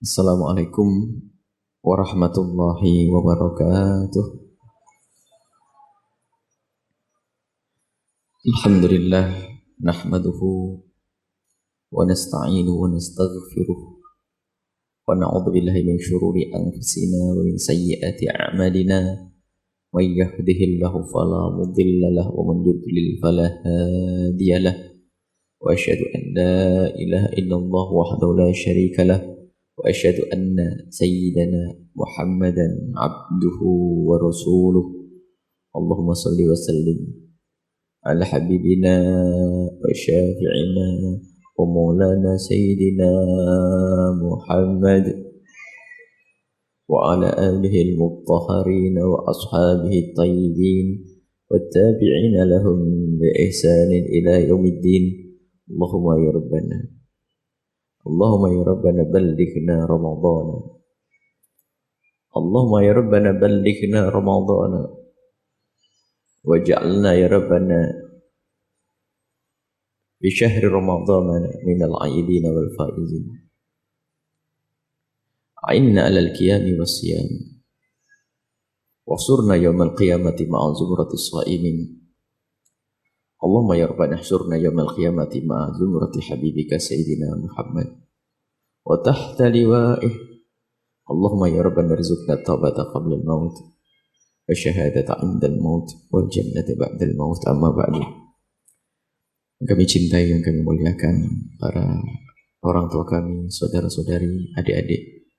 Assalamualaikum warahmatullahi wabarakatuh. Alhamdulillah nahmaduhu wa nasta'inu wa nastaghfiruh wa na'udzu billahi min syururi anfusina wa min sayyiati a'malina. May yahdihillahu fala mudilla lahu wa man yudlil fala hadiya lahu. Wa asyhadu an la ilaha illallah wahdahu la syarika lah wa asyhadu anna sayyidana Muhammadan abduhu wa rasuluh. Allahumma salli wa sallim ala habibina wa syafi'ina wa maulana sayyidina Muhammad wa ala alihi al-mutahharin wa ashabihi at-tayyibin والتابعين لهم بإحسان إلى يوم الدين. اللهم يا ربنا بلغنا رمضان. اللهم يا ربنا بلغنا رمضان واجعلنا يا ربنا بشهر رمضان من العائدين والفائزين. أعنا على القيام والصيام واحشرنا يوم القيامة مع زمرة الصائمين. اللهم يا ربنا احشرنا يوم القيامة مع زمرة حبيبك سيدنا محمد وتحت لوائه. اللهم يا ربنا ارزقنا التوبة قبل الموت والشهادة عند الموت والجنة بعد الموت. أما بعد, kami cintai, yang kami muliakan para orang tua kami, saudara-saudari, adik-adik,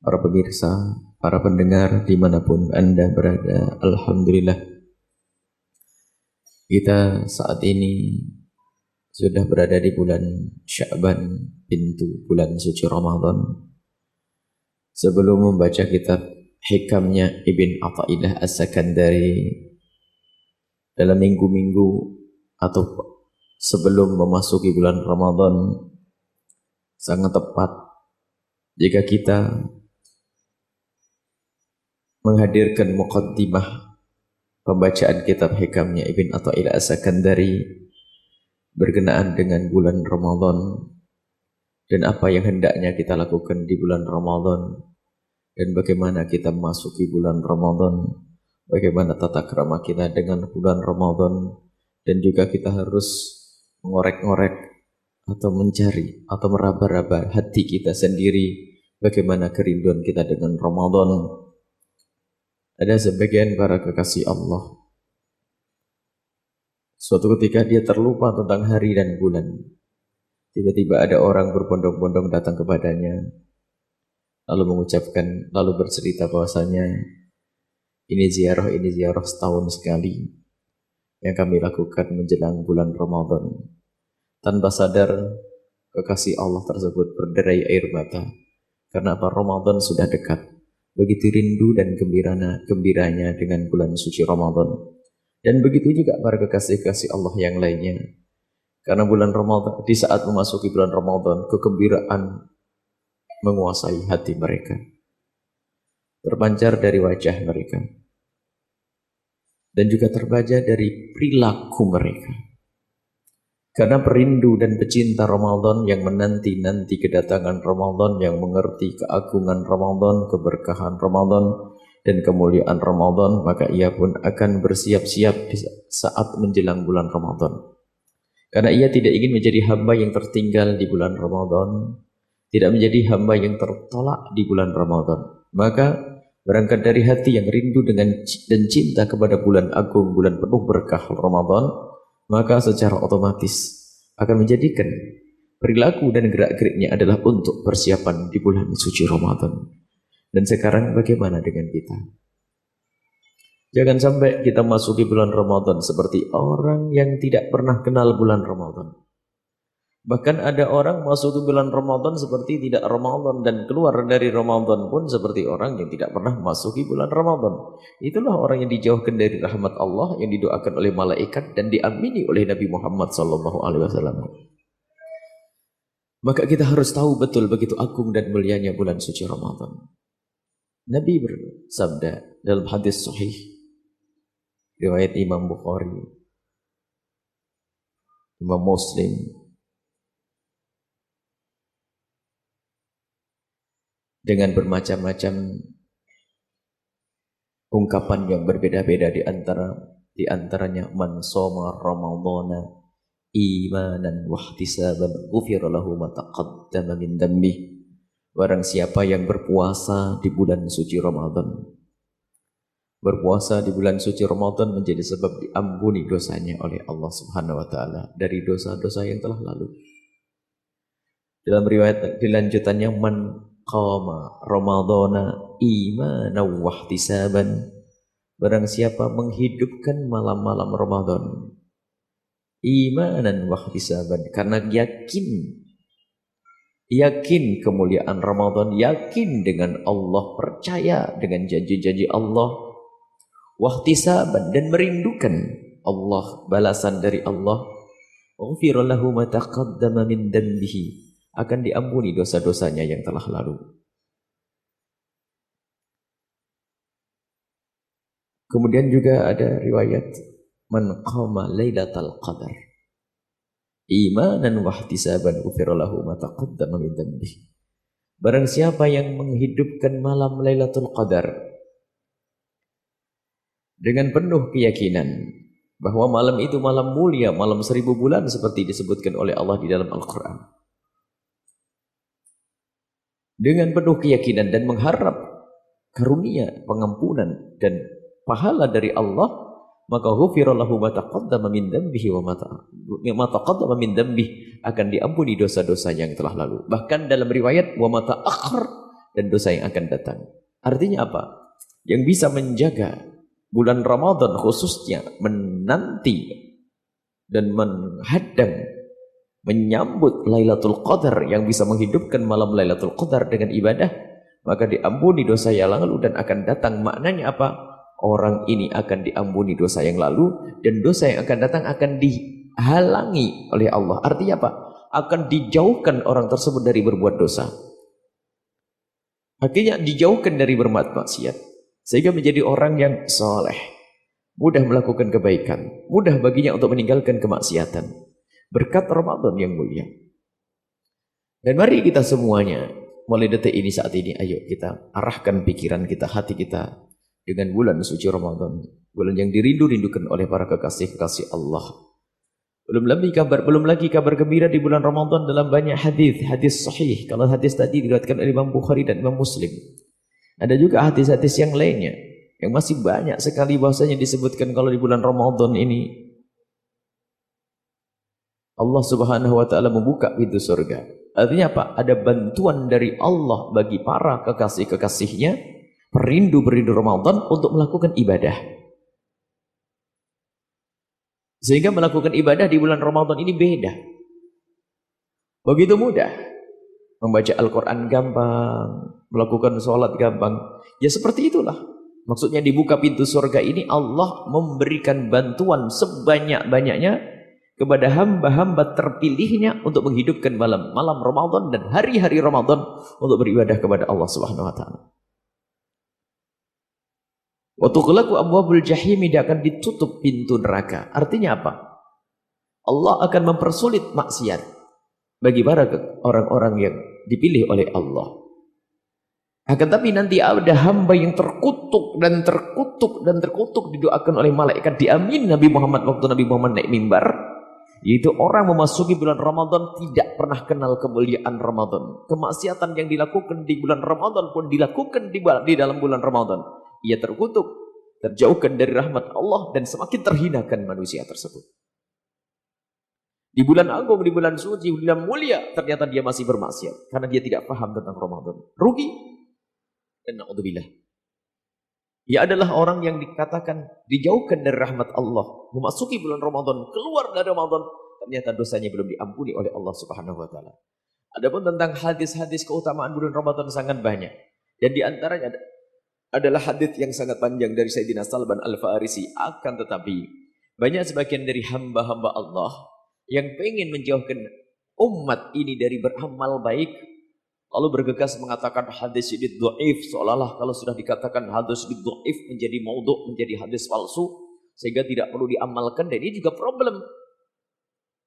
para pemirsa, para pendengar dimanapun Anda berada. Alhamdulillah, kita saat ini sudah berada di bulan Sya'ban, pintu bulan suci Ramadan. Sebelum membaca kitab hikamnya Ibn Athaillah As-Sakandari dalam minggu-minggu atau sebelum memasuki bulan Ramadan, sangat tepat jika kita menghadirkan muqaddimah pembacaan kitab hikamnya Ibn Athaillah As-Sakandari berkenaan dengan bulan Ramadan dan apa yang hendaknya kita lakukan di bulan Ramadan, dan bagaimana kita memasuki bulan Ramadan, bagaimana tata krama kita dengan bulan Ramadan, dan juga kita harus mengorek-ngorek atau mencari atau meraba-raba hati kita sendiri, bagaimana kerinduan kita dengan Ramadan. Ada sebagian para kekasih Allah, suatu ketika dia terlupa tentang hari dan bulan. Tiba-tiba ada orang berbondong-bondong datang kepadanya, lalu mengucapkan, lalu bercerita bahwasanya ini ziarah setahun sekali yang kami lakukan menjelang bulan Ramadan. Tanpa sadar, kekasih Allah tersebut berderai air mata. Karena apa? Ramadan sudah dekat. Begitu rindu dan gembiranya dengan bulan suci Ramadan. Dan begitu juga para kekasih-kekasih Allah yang lainnya. Karena bulan Ramadan, di saat memasuki bulan Ramadan, kegembiraan menguasai hati mereka, terpancar dari wajah mereka, dan juga terbaca dari perilaku mereka. Karena perindu dan pecinta Ramadan yang menanti-nanti kedatangan Ramadan, yang mengerti keagungan Ramadan, keberkahan Ramadan, dan kemuliaan Ramadan, maka ia pun akan bersiap-siap di saat menjelang bulan Ramadan. Karena ia tidak ingin menjadi hamba yang tertinggal di bulan Ramadan, tidak menjadi hamba yang tertolak di bulan Ramadan. Maka berangkat dari hati yang rindu dan cinta kepada bulan agung, bulan penuh berkah Ramadan, maka secara otomatis akan menjadikan perilaku dan gerak-geriknya adalah untuk persiapan di bulan suci Ramadan. Dan sekarang bagaimana dengan kita? Jangan sampai kita masuki bulan Ramadan seperti orang yang tidak pernah kenal bulan Ramadan. Bahkan ada orang masuk ke bulan Ramadan seperti tidak Ramadan, dan keluar dari Ramadan pun seperti orang yang tidak pernah masuki bulan Ramadan. Itulah orang yang dijauhkan dari rahmat Allah, yang didoakan oleh malaikat dan diamini oleh Nabi Muhammad SAW. Maka kita harus tahu betul begitu agung dan mulianya bulan suci Ramadan. Nabi bersabda dalam hadis sahih riwayat Imam Bukhari, Imam Muslim, dengan bermacam-macam ungkapan yang berbeda-beda di antaranya man shoma ramadhana imanan wahtisaban ghufira lahu ma taqaddama min dhanbi. Barang siapa yang berpuasa di bulan suci Ramadan, berpuasa di bulan suci Ramadan menjadi sebab diampuni dosanya oleh Allah Subhanahu wa taala dari dosa-dosa yang telah lalu. Dalam riwayat dilanjutannya man qama ramadhana imanan wahtisaban, barang siapa menghidupkan malam-malam Ramadan imanan wahtisaban, karena yakin kemuliaan Ramadan, yakin dengan Allah, percaya dengan janji-janji Allah, wahtisaban, dan merindukan Allah, balasan dari Allah, ghufira lahu ma taqaddama min dhanbihi, akan diampuni dosa-dosanya yang telah lalu. Kemudian juga ada riwayat man qama lailatal qadar imanan wahtisaban ghufira lahu ma taqaddama min dhanbihi. Barang siapa yang menghidupkan malam Lailatul Qadar dengan penuh keyakinan bahwa malam itu malam mulia, malam 1000 bulan seperti disebutkan oleh Allah di dalam Al-Quran, dengan penuh keyakinan dan mengharap karunia, pengampunan dan pahala dari Allah, maka ghufira lahu ma taqaddama min dhanbihi wa ma taqaddama min dhanbihi, akan diampuni dosa-dosa yang telah lalu. Bahkan dalam riwayat wa ma ta'akhkhar, dan dosa yang akan datang. Artinya apa? Yang bisa menjaga bulan Ramadan khususnya menanti dan menghadang menyambut Lailatul Qadar, yang bisa menghidupkan malam Lailatul Qadar dengan ibadah, maka diampuni dosa yang lalu dan akan datang. Maknanya apa? Orang ini akan diampuni dosa yang lalu dan dosa yang akan datang akan dihalangi oleh Allah. Artinya apa? Akan dijauhkan orang tersebut dari berbuat dosa. Akhirnya dijauhkan dari berbuat maksiat, sehingga menjadi orang yang soleh, mudah melakukan kebaikan, mudah baginya untuk meninggalkan kemaksiatan berkat Ramadan yang mulia. Dan mari kita semuanya mulai detik ini, saat ini, ayo kita arahkan pikiran kita, hati kita dengan bulan suci Ramadan, bulan yang dirindu-rindukan oleh para kekasih-kekasih Allah. Belum lagi kabar gembira di bulan Ramadan dalam banyak hadis sahih. Kalau hadis tadi diriwayatkan oleh Imam Bukhari dan Imam Muslim, ada juga hadis-hadis yang lainnya yang masih banyak sekali bahasanya disebutkan kalau di bulan Ramadan ini Allah Subhanahu wa taala membuka pintu surga. Artinya apa? Ada bantuan dari Allah bagi para kekasih-kekasihnya, perindu-perindu Ramadan, untuk melakukan ibadah. Sehingga melakukan ibadah di bulan Ramadan ini beda. Begitu mudah. Membaca Al-Quran gampang, melakukan sholat gampang. Ya seperti itulah. Maksudnya dibuka pintu surga ini, Allah memberikan bantuan sebanyak-banyaknya kepada hamba-hamba terpilihnya untuk menghidupkan malam-malam Ramadan dan hari-hari Ramadan untuk beribadah kepada Allah Subhanahu wa taala. Wa tughlaqu abwabul jahim, tidak akan ditutup pintu neraka. Artinya apa? Allah akan mempersulit maksiat bagi para orang-orang yang dipilih oleh Allah. Akan tapi nanti ada hamba yang terkutuk dan terkutuk dan terkutuk, didoakan oleh malaikat, diamin Nabi Muhammad waktu Nabi Muhammad naik mimbar, yaitu orang memasuki bulan Ramadan tidak pernah kenal kemuliaan Ramadan. Kemaksiatan yang dilakukan di bulan Ramadan pun dilakukan di dalam bulan Ramadan. Ia terkutuk, terjauhkan dari rahmat Allah, dan semakin terhinakan manusia tersebut. Di bulan agung, di bulan suci, di bulan mulia, ternyata dia masih bermaksiat karena dia tidak paham tentang Ramadan. Rugi. Dan na'udzubillah. Ia adalah orang yang dikatakan dijauhkan dari rahmat Allah, memasuki bulan Ramadan, keluar dari Ramadan, ternyata dosanya belum diampuni oleh Allah Subhanahu wa taala. Adapun tentang hadis-hadis keutamaan bulan Ramadan sangat banyak. Dan di antaranya adalah hadis yang sangat panjang dari Sayyidina Salman Al-Farisi. Akan tetapi banyak sebagian dari hamba-hamba Allah yang pengen menjauhkan umat ini dari beramal baik, lalu bergegas mengatakan hadis ini dhaif, seolah-olah kalau sudah dikatakan hadis ini dhaif menjadi maudhu', menjadi hadis palsu, sehingga tidak perlu diamalkan. Dan ini juga problem.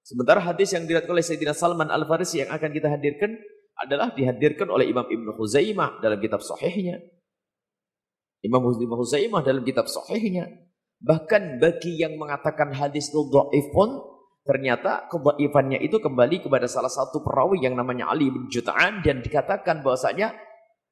Sementara hadis yang diriwayatkan oleh Sayyidina Salman Al-Farisi yang akan kita hadirkan adalah dihadirkan oleh Imam Ibnu Khuzaimah dalam kitab sahihnya. Imam Ibnu Khuzaimah dalam kitab sahihnya. Bahkan bagi yang mengatakan hadis itu dhaif pun, ternyata kedhaifannya itu kembali kepada salah satu perawi yang namanya Ali bin Jut'an, dan dikatakan bahwasanya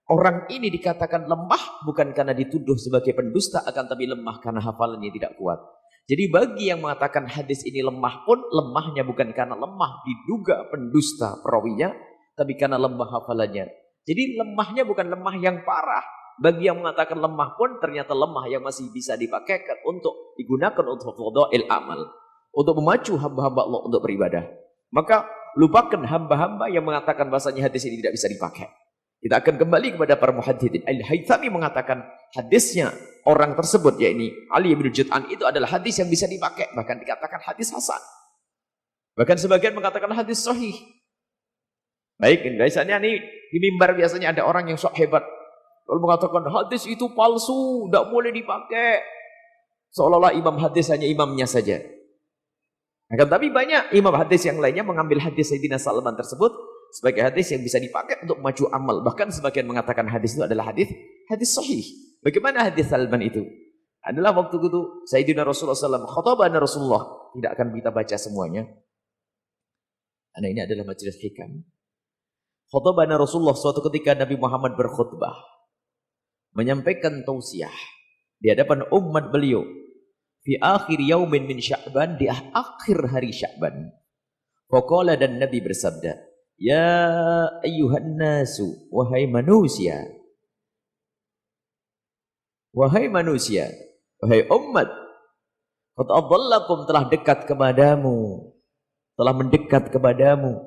orang ini dikatakan lemah bukan karena dituduh sebagai pendusta, akan tapi lemah karena hafalannya tidak kuat. Jadi bagi yang mengatakan hadis ini lemah pun, lemahnya bukan karena lemah diduga pendusta perawinya, tapi karena lemah hafalannya. Jadi lemahnya bukan lemah yang parah. Bagi yang mengatakan lemah pun ternyata lemah yang masih bisa dipakai untuk digunakan untuk fadhail amal, untuk memacu hamba-hamba Allah untuk beribadah. Maka lupakan hamba-hamba yang mengatakan bahasanya hadis ini tidak bisa dipakai. Kita akan kembali kepada para muhadditsin. Al-Haythami mengatakan hadisnya orang tersebut, yakni Ali bin Jut'an, itu adalah hadis yang bisa dipakai, bahkan dikatakan hadis hasan. Bahkan sebagian mengatakan hadis sahih. Baik, biasanya nih di mimbar biasanya ada orang yang sok hebat lalu mengatakan hadis itu palsu, tidak boleh dipakai. Seolah-olah imam hadis hanya imamnya saja. Akan tapi banyak imam hadis yang lainnya mengambil hadis Sayyidina Salman tersebut sebagai hadis yang bisa dipakai untuk maju amal. Bahkan sebagian mengatakan hadis itu adalah hadis sahih. Bagaimana hadis Salman itu? Adalah waktu itu Sayyidina Rasulullah SAW, khutbahnya Rasulullah. Tidak akan kita baca semuanya. Karena ini adalah majelis hikam. Khutbahnya Rasulullah suatu ketika Nabi Muhammad berkhutbah, menyampaikan tausiah di hadapan umat beliau fi akhir yaumin min Sya'ban, di akhir hari Sya'ban. Faqala, dan Nabi bersabda, ya ayyuhan nasu, wahai manusia, wahai umat, qad adhallakum, telah dekat kepadamu, telah mendekat kepadamu,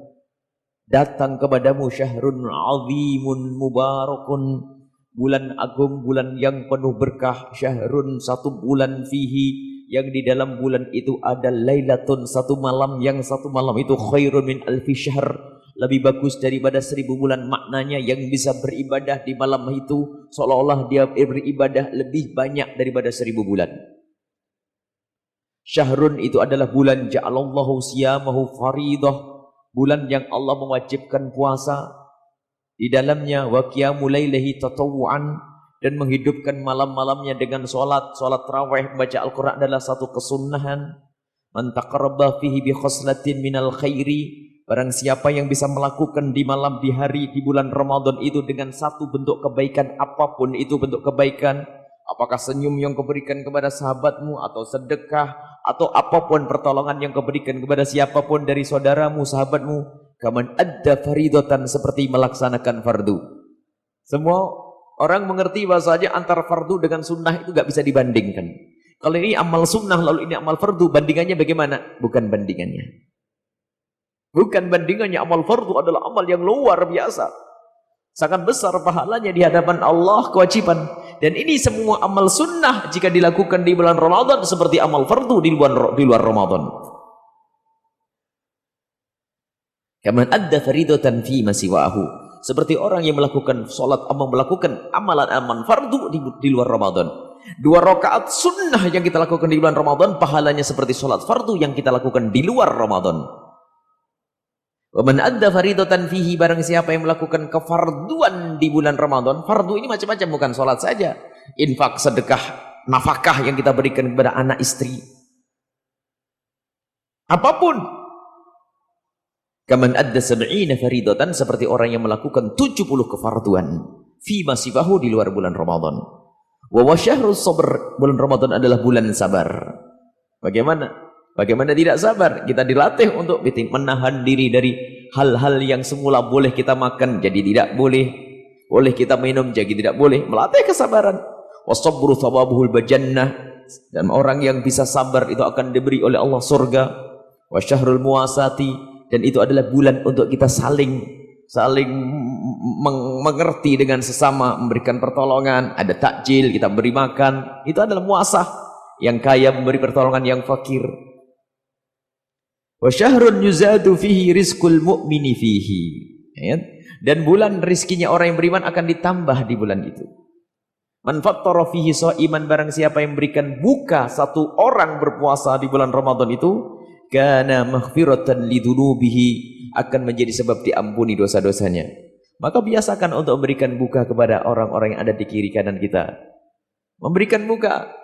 datang kepadamu syahrun azimun mubarakun, bulan agung, bulan yang penuh berkah, syahrun, satu bulan, fihi, yang di dalam bulan itu ada lailatun, satu malam, yang satu malam itu khairun min alfi syahr, lebih bagus daripada 1000 bulan. Maknanya yang bisa beribadah di malam itu seolah-olah dia beribadah lebih banyak daripada 1000 bulan. Syahrun itu adalah bulan ja'alallahu siyamahu faridah, bulan yang Allah mewajibkan puasa di dalamnya, wa qiyamul lailihi tatawwu'an, dan menghidupkan malam-malamnya dengan salat tarawih, membaca Al-Qur'an adalah satu kesunnahan. Man taqarraba fihi bi khaslatin minal khairi, barang siapa yang bisa melakukan di malam, di hari, di bulan Ramadan itu dengan satu bentuk kebaikan, apapun itu bentuk kebaikan, apakah senyum yang kau berikan kepada sahabatmu, atau sedekah, atau apapun pertolongan yang kau berikan kepada siapapun dari saudaramu, sahabatmu, kaman adda faridatan, seperti melaksanakan fardu. Semua orang mengerti bahasanya antara fardu dengan sunnah itu gak bisa dibandingkan. Kalau ini amal sunnah lalu ini amal fardu, bandingannya bagaimana? Bukan bandingannya. Bukan bandingannya. Amal fardu adalah amal yang luar biasa, sangat besar pahalanya di hadapan Allah, kewajiban. Dan ini semua amal sunnah jika dilakukan di bulan Ramadan seperti amal fardu di luar Ramadan. Kaman adda faridatan fi masiwahu, seperti orang yang melakukan salat, melakukan amalan fardu di luar Ramadan. 2 rakaat sunnah yang kita lakukan di bulan Ramadan pahalanya seperti salat fardu yang kita lakukan di luar Ramadan. Wa man adda faridatan fihi, barang siapa yang melakukan kefarduan di bulan Ramadan. Fardu ini macam-macam, bukan salat saja. Infak, sedekah, nafkah yang kita berikan kepada anak istri, apapun. Kaman adda 70 faridatan, seperti orang yang melakukan 70 kefarduan fi masibahu, di luar bulan Ramadan. Wa syahrus sabr, bulan Ramadan adalah bulan sabar. Bagaimana tidak sabar? Kita dilatih untuk menahan diri dari hal-hal yang semula boleh kita makan jadi tidak boleh, boleh kita minum jadi tidak boleh, melatih kesabaran. Wasabru thawabuhul bajannah, dan orang yang bisa sabar itu akan diberi oleh Allah surga. Wa syahrul muwasati, dan itu adalah bulan untuk kita saling mengerti dengan sesama, memberikan pertolongan. Ada takjil, kita beri makan, itu adalah muasah, yang kaya memberi pertolongan yang fakir. Wa syahrun yuzadu fihi rizqul mu'mini fihi, dan bulan rizkinya orang yang beriman akan ditambah di bulan itu. Man fattara fihi sha'iman, barang siapa yang memberikan buka satu orang berpuasa di bulan Ramadan itu, kana maghfiratan lidunubihi, akan menjadi sebab diampuni dosa-dosanya. Maka biasakan untuk memberikan buka kepada orang-orang yang ada di kiri kanan kita. Memberikan buka.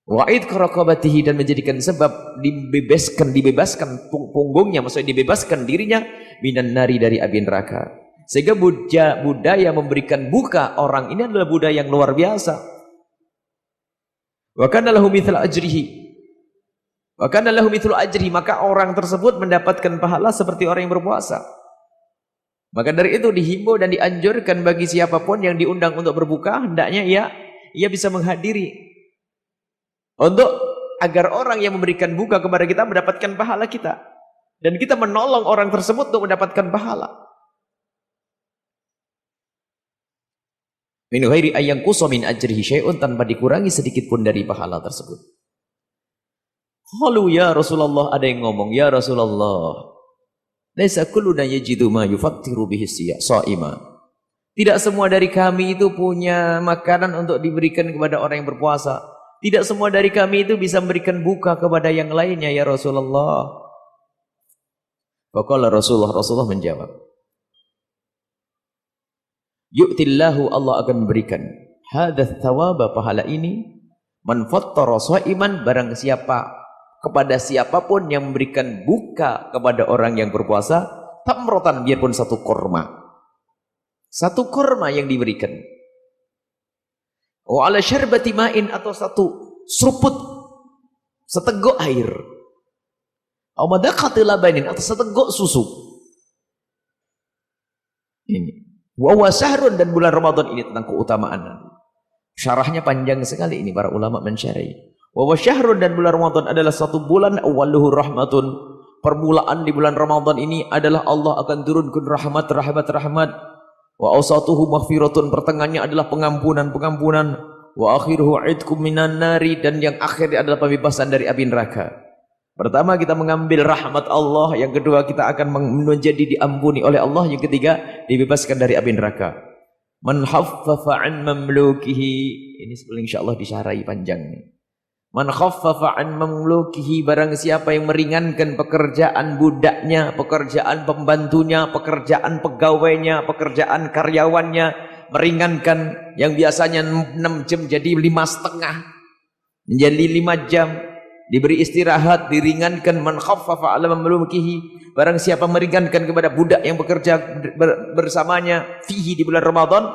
Wa'id qaraqabatihi, dan menjadikan sebab dibebaskan punggungnya, maksudnya dibebaskan dirinya minan nari, dari api neraka. Sehingga budaya memberikan buka orang ini adalah budaya yang luar biasa. Wa kana lahu mithlu ajrihi. Wa kana lahu mithlu ajrihi, maka orang tersebut mendapatkan pahala seperti orang yang berpuasa. Maka dari itu dihimbau dan dianjurkan bagi siapapun yang diundang untuk berbuka, hendaknya ia bisa menghadiri. Untuk agar orang yang memberikan buka kepada kita mendapatkan pahala kita. Dan kita menolong orang tersebut untuk mendapatkan pahala. Min ghairi ayyanqusa min ajrihi syai'un, tanpa dikurangi sedikit pun dari pahala tersebut. Qalu ya Rasulullah, ada yang ngomong, ya Rasulullah, laisa kulluna yajidu ma yufattiru bihi sha'ima. Tidak semua dari kami itu punya makanan untuk diberikan kepada orang yang berpuasa. Tidak semua dari kami itu bisa memberikan buka kepada yang lainnya, ya Rasulullah. Faqala Rasulullah menjawab, yu'tillahu, Allah akan memberikan hadats thawaba, pahala ini, man fattara sha'iman, barang siapa, kepada siapapun yang memberikan buka kepada orang yang berpuasa, tamrotan, biarpun satu kurma yang diberikan, wa ala syarbati ma'in, atau satu seruput, seteguk air, aw madaqati labanin, atau seteguk susu. Ini wa syahrun, dan bulan Ramadan ini tentang keutamaan. Syarahnya panjang sekali ini para ulama mensyarahi. Wa syahrun, dan bulan Ramadan adalah satu bulan, awwaluhu rahmatun, permulaan di bulan Ramadan ini adalah Allah akan turunkan rahmat. Wa awsatuhu maghfiratun, pertengahannya adalah pengampunan. Wa akhiruhu idkum minan nari, dan yang akhir adalah pembebasan dari api neraka. Pertama kita mengambil rahmat Allah, yang kedua kita akan menjadi diampuni oleh Allah, yang ketiga dibebaskan dari api neraka. Man khaffafa an mamlukihi, ini insyaallah disyarahi panjang nih. Man khaffafa an mamlukihi, barang siapa yang meringankan pekerjaan budaknya, pekerjaan pembantunya, pekerjaan pegawainya, pekerjaan karyawannya, meringankan yang biasanya 6 jam jadi 5,5, menjadi 5 jam, diberi istirahat, diringankan. Man khaffafa ala mamlukihi, barang siapa meringankan kepada budak yang bekerja bersamanya, fihi, di bulan Ramadan,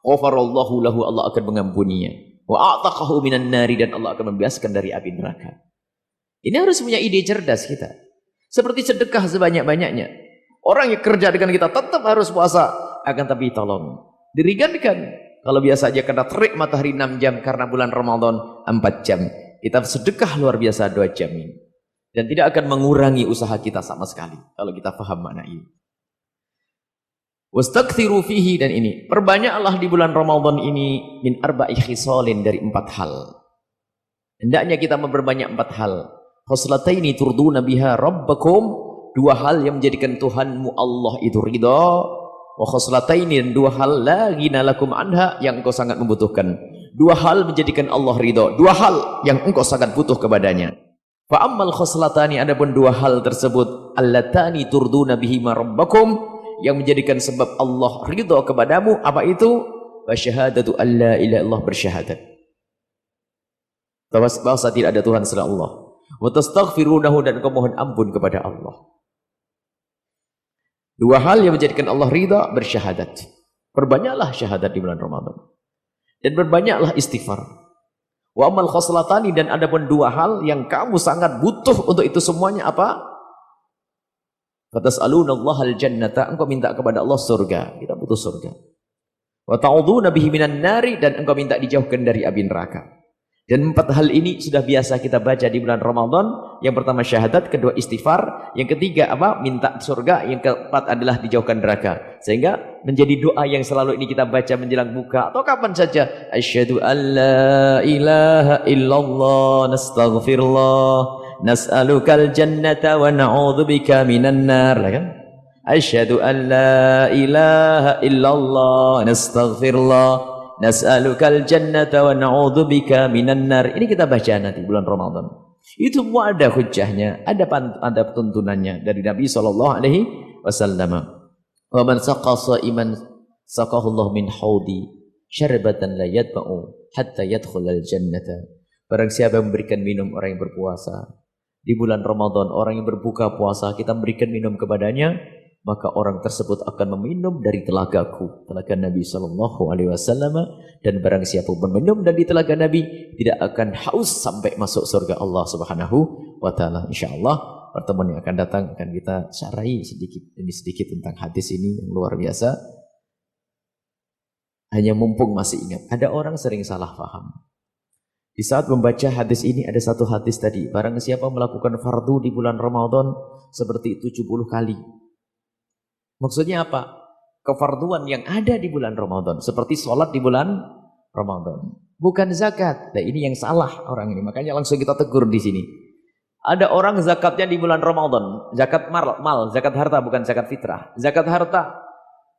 ghafarallahu lahu, Allah akan mengampuninya. Wa a'taqahu minan nari, dan Allah akan membebaskan dari api neraka. Ini harus punya ide cerdas kita. Seperti sedekah sebanyak-banyaknya. Orang yang kerja dengan kita tetap harus puasa, akan tapi tolong diringankan. Kalau biasa aja kena terik matahari 6 jam, karena bulan Ramadan 4 jam. Kita sedekah luar biasa 2 jam ini. Dan tidak akan mengurangi usaha kita sama sekali kalau kita paham makna ini. Wastakthiru fihi, dan ini perbanyaklah di bulan Ramadan ini, min arba'i khisalin, dari 4 hal. Hendaknya kita memperbanyak 4 hal. Khoslataini turduna biha rabbakum, 2 hal yang menjadikan Tuhanmu Allah itu ridha. Wa khoslataini, dan 2 hal la ghina lakum anha, yang engkau sangat membutuhkan. 2 hal menjadikan Allah ridha, 2 hal yang engkau sangat butuh kepadanya. Fa ammal khoslatani, adapun 2 hal tersebut, allatani turduna bihima rabbakum, yang menjadikan sebab Allah ridha kepadamu, apa itu? Wa syahadatu alla ilaha illallah, bersyahadat bahwa tidak ada Tuhan selain Allah. Wa tastaghfirunahu, dan engkau mohon ampun kepada Allah. 2 hal yang menjadikan Allah ridha, bersyahadat. Perbanyaklah syahadat di bulan Ramadan, dan berbanyaklah istighfar. Wa amal khoslatani, dan adapun 2 hal yang kamu sangat butuh untuk itu semuanya, apa? Fatas'alunallahal jannata, engkau minta kepada Allah surga. Kita butuh surga. Wa ta'udzuuna bihi minan nari, dan engkau minta dijauhkan dari api neraka. Dan 4 hal ini sudah biasa kita baca di bulan Ramadan. Yang pertama syahadat, kedua istighfar, yang ketiga apa? Minta surga, yang keempat adalah dijauhkan neraka. Sehingga menjadi doa yang selalu ini kita baca menjelang buka atau kapan saja. Asyhadu an la ilaha illallah, nastaghfirullah, nas'alukal jannata wa na'udzubika minan nar, kan? Asyhadu an la ilaha illallah, nastaghfirullah, nas'alukal jannata wa na'udzubika minan nar. Ini kita baca nanti bulan Ramadan. Itu semua ada hujahnya, ada tuntunannya dari Nabi sallallahu alaihi wasallam. Wa man saqa sha'iman saqahullahu min haudi syarbatan la yatba'u hatta yadkhulal jannata. Barang siapa yang memberikan minum orang yang berpuasa di bulan Ramadan, orang yang berbuka puasa, kita memberikan minum kepadanya, maka orang tersebut akan meminum dari telagaku, telaga Nabi sallallahu alaihi wasallam, dan barang siapa pun meminum dari telaga Nabi tidak akan haus sampai masuk surga Allah Subhanahu wa taala. Insyaallah pertemuan yang akan datang akan kita syarahi sedikit demi sedikit tentang hadis ini yang luar biasa. Hanya mumpung masih ingat, ada orang sering salah paham. Di saat membaca hadis ini ada satu hadis tadi, barang siapa melakukan fardu di bulan Ramadan seperti 70 kali. Maksudnya apa? Kefarduan yang ada di bulan Ramadan, seperti sholat di bulan Ramadan, bukan zakat. Nah, ini yang salah orang ini, makanya langsung kita tegur di sini. Ada orang zakatnya di bulan Ramadan, zakat mal, zakat harta, bukan zakat fitrah. Zakat harta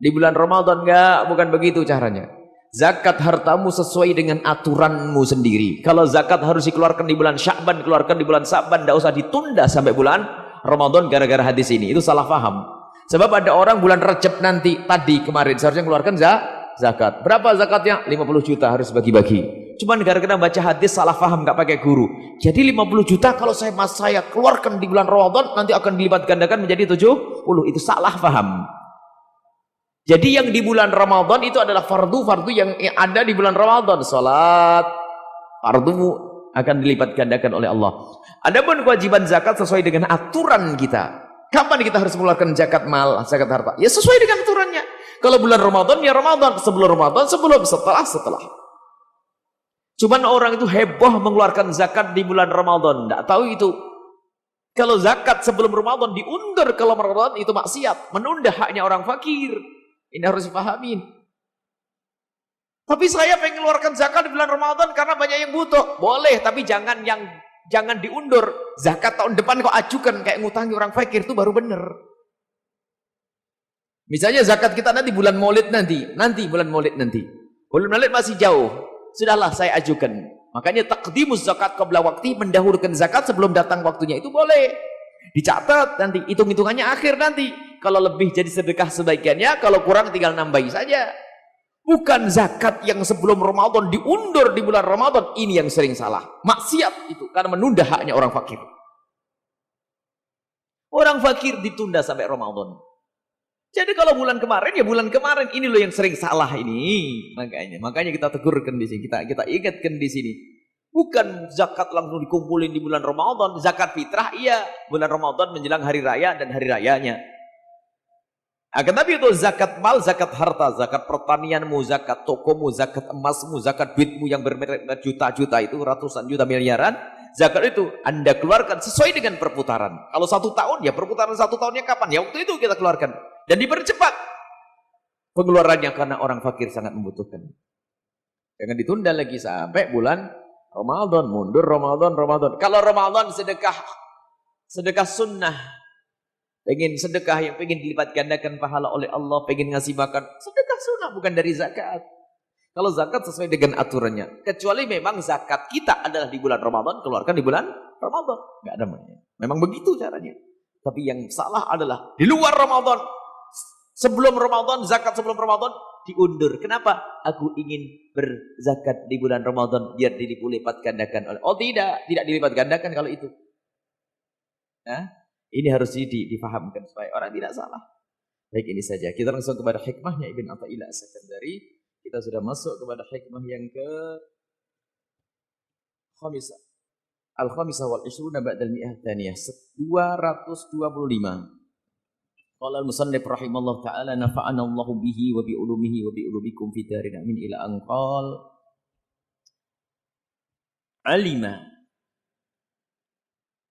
di bulan Ramadan enggak, bukan begitu caranya. Zakat hartamu sesuai dengan aturanmu sendiri. Kalau zakat harus dikeluarkan di bulan Sya'ban, keluarkan di bulan Sya'ban, tidak usah ditunda sampai bulan Ramadan gara-gara hadis ini. Itu salah paham. Sebab ada orang bulan Rajab nanti, tadi kemarin seharusnya keluarkan zakat. Berapa zakatnya? 50 juta harus bagi-bagi. Cuman gara-gara baca hadis salah paham, nggak pakai guru. Jadi 50 juta kalau saya keluarkan di bulan Ramadan nanti akan dilipat gandakan menjadi 70. Itu salah paham. Jadi yang di bulan Ramadan itu adalah fardu-fardu yang ada di bulan Ramadan. Salat fardu akan dilipat gandakan oleh Allah. Adapun kewajiban zakat sesuai dengan aturan kita. Kapan kita harus mengeluarkan zakat mal, zakat harta? Ya sesuai dengan aturannya. Kalau bulan Ramadan ya Ramadan, sebelum Ramadan, sebelum, setelah. Cuman orang itu heboh mengeluarkan zakat di bulan Ramadan, tidak tahu itu. Kalau zakat sebelum Ramadan diundur kalau Ramadan itu maksiat, menunda haknya orang fakir. Ini harus dipahamin. Tapi saya pengen mengeluarkan zakat di bulan Ramadan karena banyak yang butuh. Boleh, tapi jangan diundur. Zakat tahun depan kok ajukan kayak ngutangi orang fakir, itu baru benar. Misalnya zakat kita nanti bulan Maulid nanti bulan Maulid nanti. Bulan Maulid masih jauh. Sudahlah saya ajukan. Makanya taqdimus zakat qabla waqti, mendahulukan zakat sebelum datang waktunya, itu boleh. Dicatat nanti, hitung-hitungannya akhir nanti. Kalau lebih jadi sedekah sebagiannya, kalau kurang tinggal nambahi saja. Bukan zakat yang sebelum Ramadan diundur di bulan Ramadan, ini yang sering salah. Maksiat itu karena menunda haknya orang fakir. Orang fakir ditunda sampai Ramadan. Jadi kalau bulan kemarin ya bulan kemarin, ini loh yang sering salah ini. Makanya kita tegurkan di sini, kita ingatkan di sini. Bukan zakat langsung dikumpulin di bulan Ramadan. Zakat fitrah iya, bulan Ramadan menjelang hari raya dan hari rayanya. Akan tapi itu zakat mal, zakat harta, zakat pertanianmu, zakat tokomu, zakat emasmu, zakat duitmu yang berjuta-juta itu, ratusan juta miliaran, zakat itu Anda keluarkan sesuai dengan perputaran. Kalau 1 tahun ya perputaran 1 tahunnya kapan? Ya waktu itu kita keluarkan. Dan dipercepat pengeluarannya karena orang fakir sangat membutuhkan. Jangan ditunda lagi sampai bulan Ramadan, mundur Ramadan. Kalau Ramadan sedekah sunnah, pengen sedekah yang pengen dilipat gandakan pahala oleh Allah, pengen ngasih makan, sedekah sunnah bukan dari zakat. Kalau zakat sesuai dengan aturannya, kecuali memang zakat kita adalah di bulan Ramadan, keluarkan di bulan Ramadan, nggak ada namanya. Memang begitu caranya. Tapi yang salah adalah di luar Ramadan, sebelum Ramadan, zakat sebelum Ramadan diundur. Kenapa? Aku ingin berzakat di bulan Ramadan biar dilipat gandakan oleh. Oh tidak dilipat gandakan kalau itu. Nah, ini harus difahamkan supaya orang tidak salah. Baik, ini saja. Kita langsung kepada hikmahnya Ibn Athaillah As-Sakandari. Kita sudah masuk kepada hikmah yang ke-khamisah. Al-khamisah wal ishruna ba'dal mi'ah tsaniyah. 225. Qala al-musannif rahimallahu ta'ala nafa'ana Allahu bihi wa bi ulumihi wa bi ulumikum fi darin amin ila anqal. Alima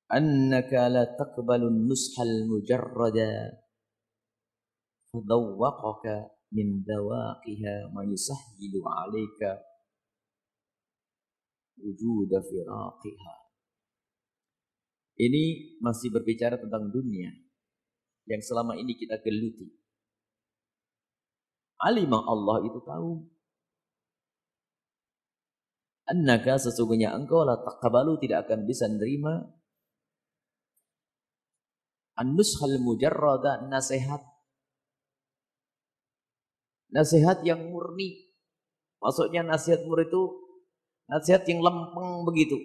annaka la taqbalun nushal mujarrada fadawwaqaka min dawaqiha ma yusahhilu 'alaika wujuda firaqiha. Ini masih berbicara tentang dunia yang selama ini kita geluti. Alimah Allah itu tahu. Annaka sesungguhnya engkau la taqbalu tidak akan bisa menerima an-nushal mujarrada nasihat Nasihat yang murni. Maksudnya nasihat murni itu nasihat yang lempeng begitu.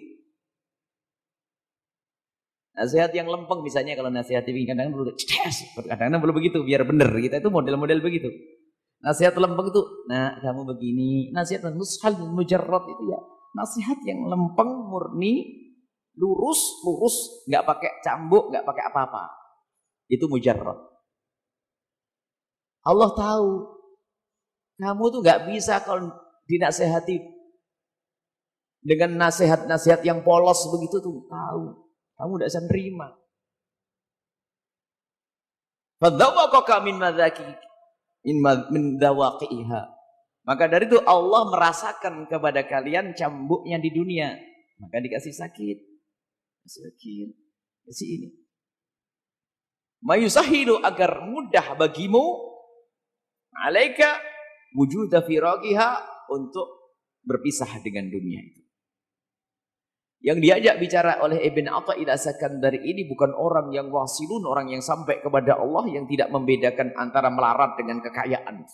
Nasihat yang lempeng misalnya kalau nasihat TV kadang-kadang perlu begitu biar benar. Kita itu model-model begitu. Nasihat lempeng itu, nah kamu begini. Nasihat nushal mujarrad itu ya nasihat yang lempeng, murni, lurus, nggak pakai cambuk, nggak pakai apa-apa. Itu mujarrad. Allah tahu kamu tuh nggak bisa kalau dinasehati dengan nasihat-nasihat yang polos begitu tuh tahu. Kamu tidak bisa menerima. Fadzawaqaka min madzaki min dawaqiha. Maka dari itu Allah merasakan kepada kalian cambuknya di dunia. Maka dikasih sakit. Kasih ini. Mayusahidu agar mudah bagimu alaika wujuda firaqiha untuk berpisah dengan dunia itu. Yang diajak bicara oleh Ibn Atha'il As-Sakandari ini bukan orang yang wasilun, orang yang sampai kepada Allah yang tidak membedakan antara melarat dengan kekayaan.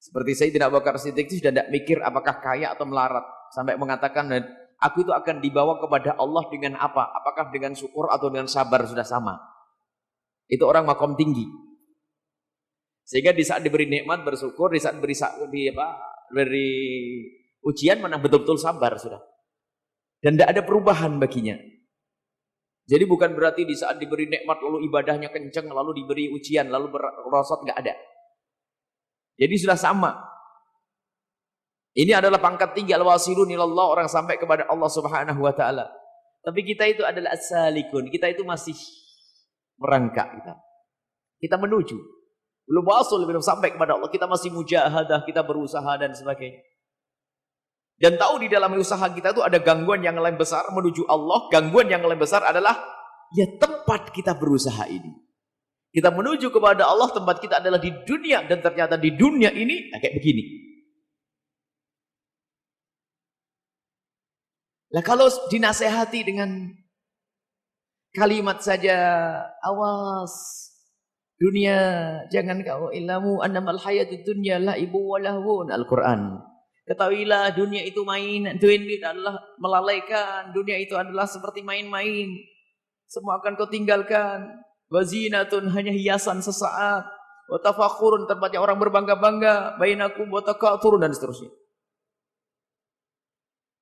Seperti Sayyidina Abu Bakar Siddiq itu sudah tidak mikir apakah kaya atau melarat. Sampai mengatakan, aku itu akan dibawa kepada Allah dengan apa? Apakah dengan syukur atau dengan sabar sudah sama. Itu orang makom tinggi. Sehingga di saat diberi nikmat bersyukur, di saat beri ujian mana betul-betul sabar sudah. Dan tidak ada perubahan baginya. Jadi bukan berarti di saat diberi nikmat lalu ibadahnya kenceng, lalu diberi ujian, lalu berosot, nggak ada. Jadi sudah sama. Ini adalah pangkat tinggi al-wasilun ilallah, orang sampai kepada Allah Subhanahu wa taala. Tapi kita itu adalah as-salikun, kita itu masih merangkak kita. Kita menuju. Belum wasul, belum sampai kepada Allah, kita masih mujahadah, kita berusaha dan sebagainya. Dan tahu di dalam usaha kita itu ada gangguan yang lebih besar menuju Allah. Gangguan yang lebih besar adalah ya tempat kita berusaha ini. Kita menuju kepada Allah, tempat kita adalah di dunia. Dan ternyata di dunia ini kayak begini. Lah kalau dinasehati dengan kalimat saja, awas dunia, jangan kau ilamu annamal hayatud dunya laibu wa lahwun. Al-Quran. Ketahuilah dunia itu main, dunia adalah melalaikan, dunia itu adalah seperti main-main. Semua akan kau tinggalkan. Wazinatun hanya hiasan sesaat. Wa tafakhurun tempatnya orang berbangga-bangga. Bainakum wa takatsur dan seterusnya.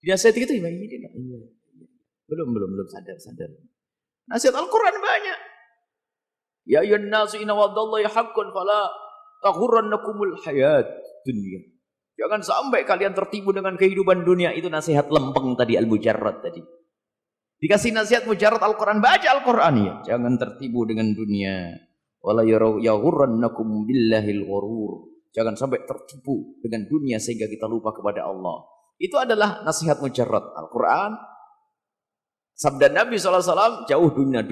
Nasihat gitu ya, belum sadar. Nasihat Al-Quran banyak. Ya ayyuhan nasu inna wa'dallahi haqqun fala taghurrannakumul hayat dunya. Jangan sampai kalian tertipu dengan kehidupan dunia. Itu nasihat lempeng tadi, al-mujarrad tadi. Dikasih nasihat mujarrad Al-Quran, baca Al-Quran ya. Jangan tertipu dengan dunia. Wala yaghurrannakum billahil ghurur. Jangan sampai tertipu dengan dunia sehingga kita lupa kepada Allah. Itu adalah nasihat mujarrad Al-Quran. Sabda Nabi SAW, jauh dunia.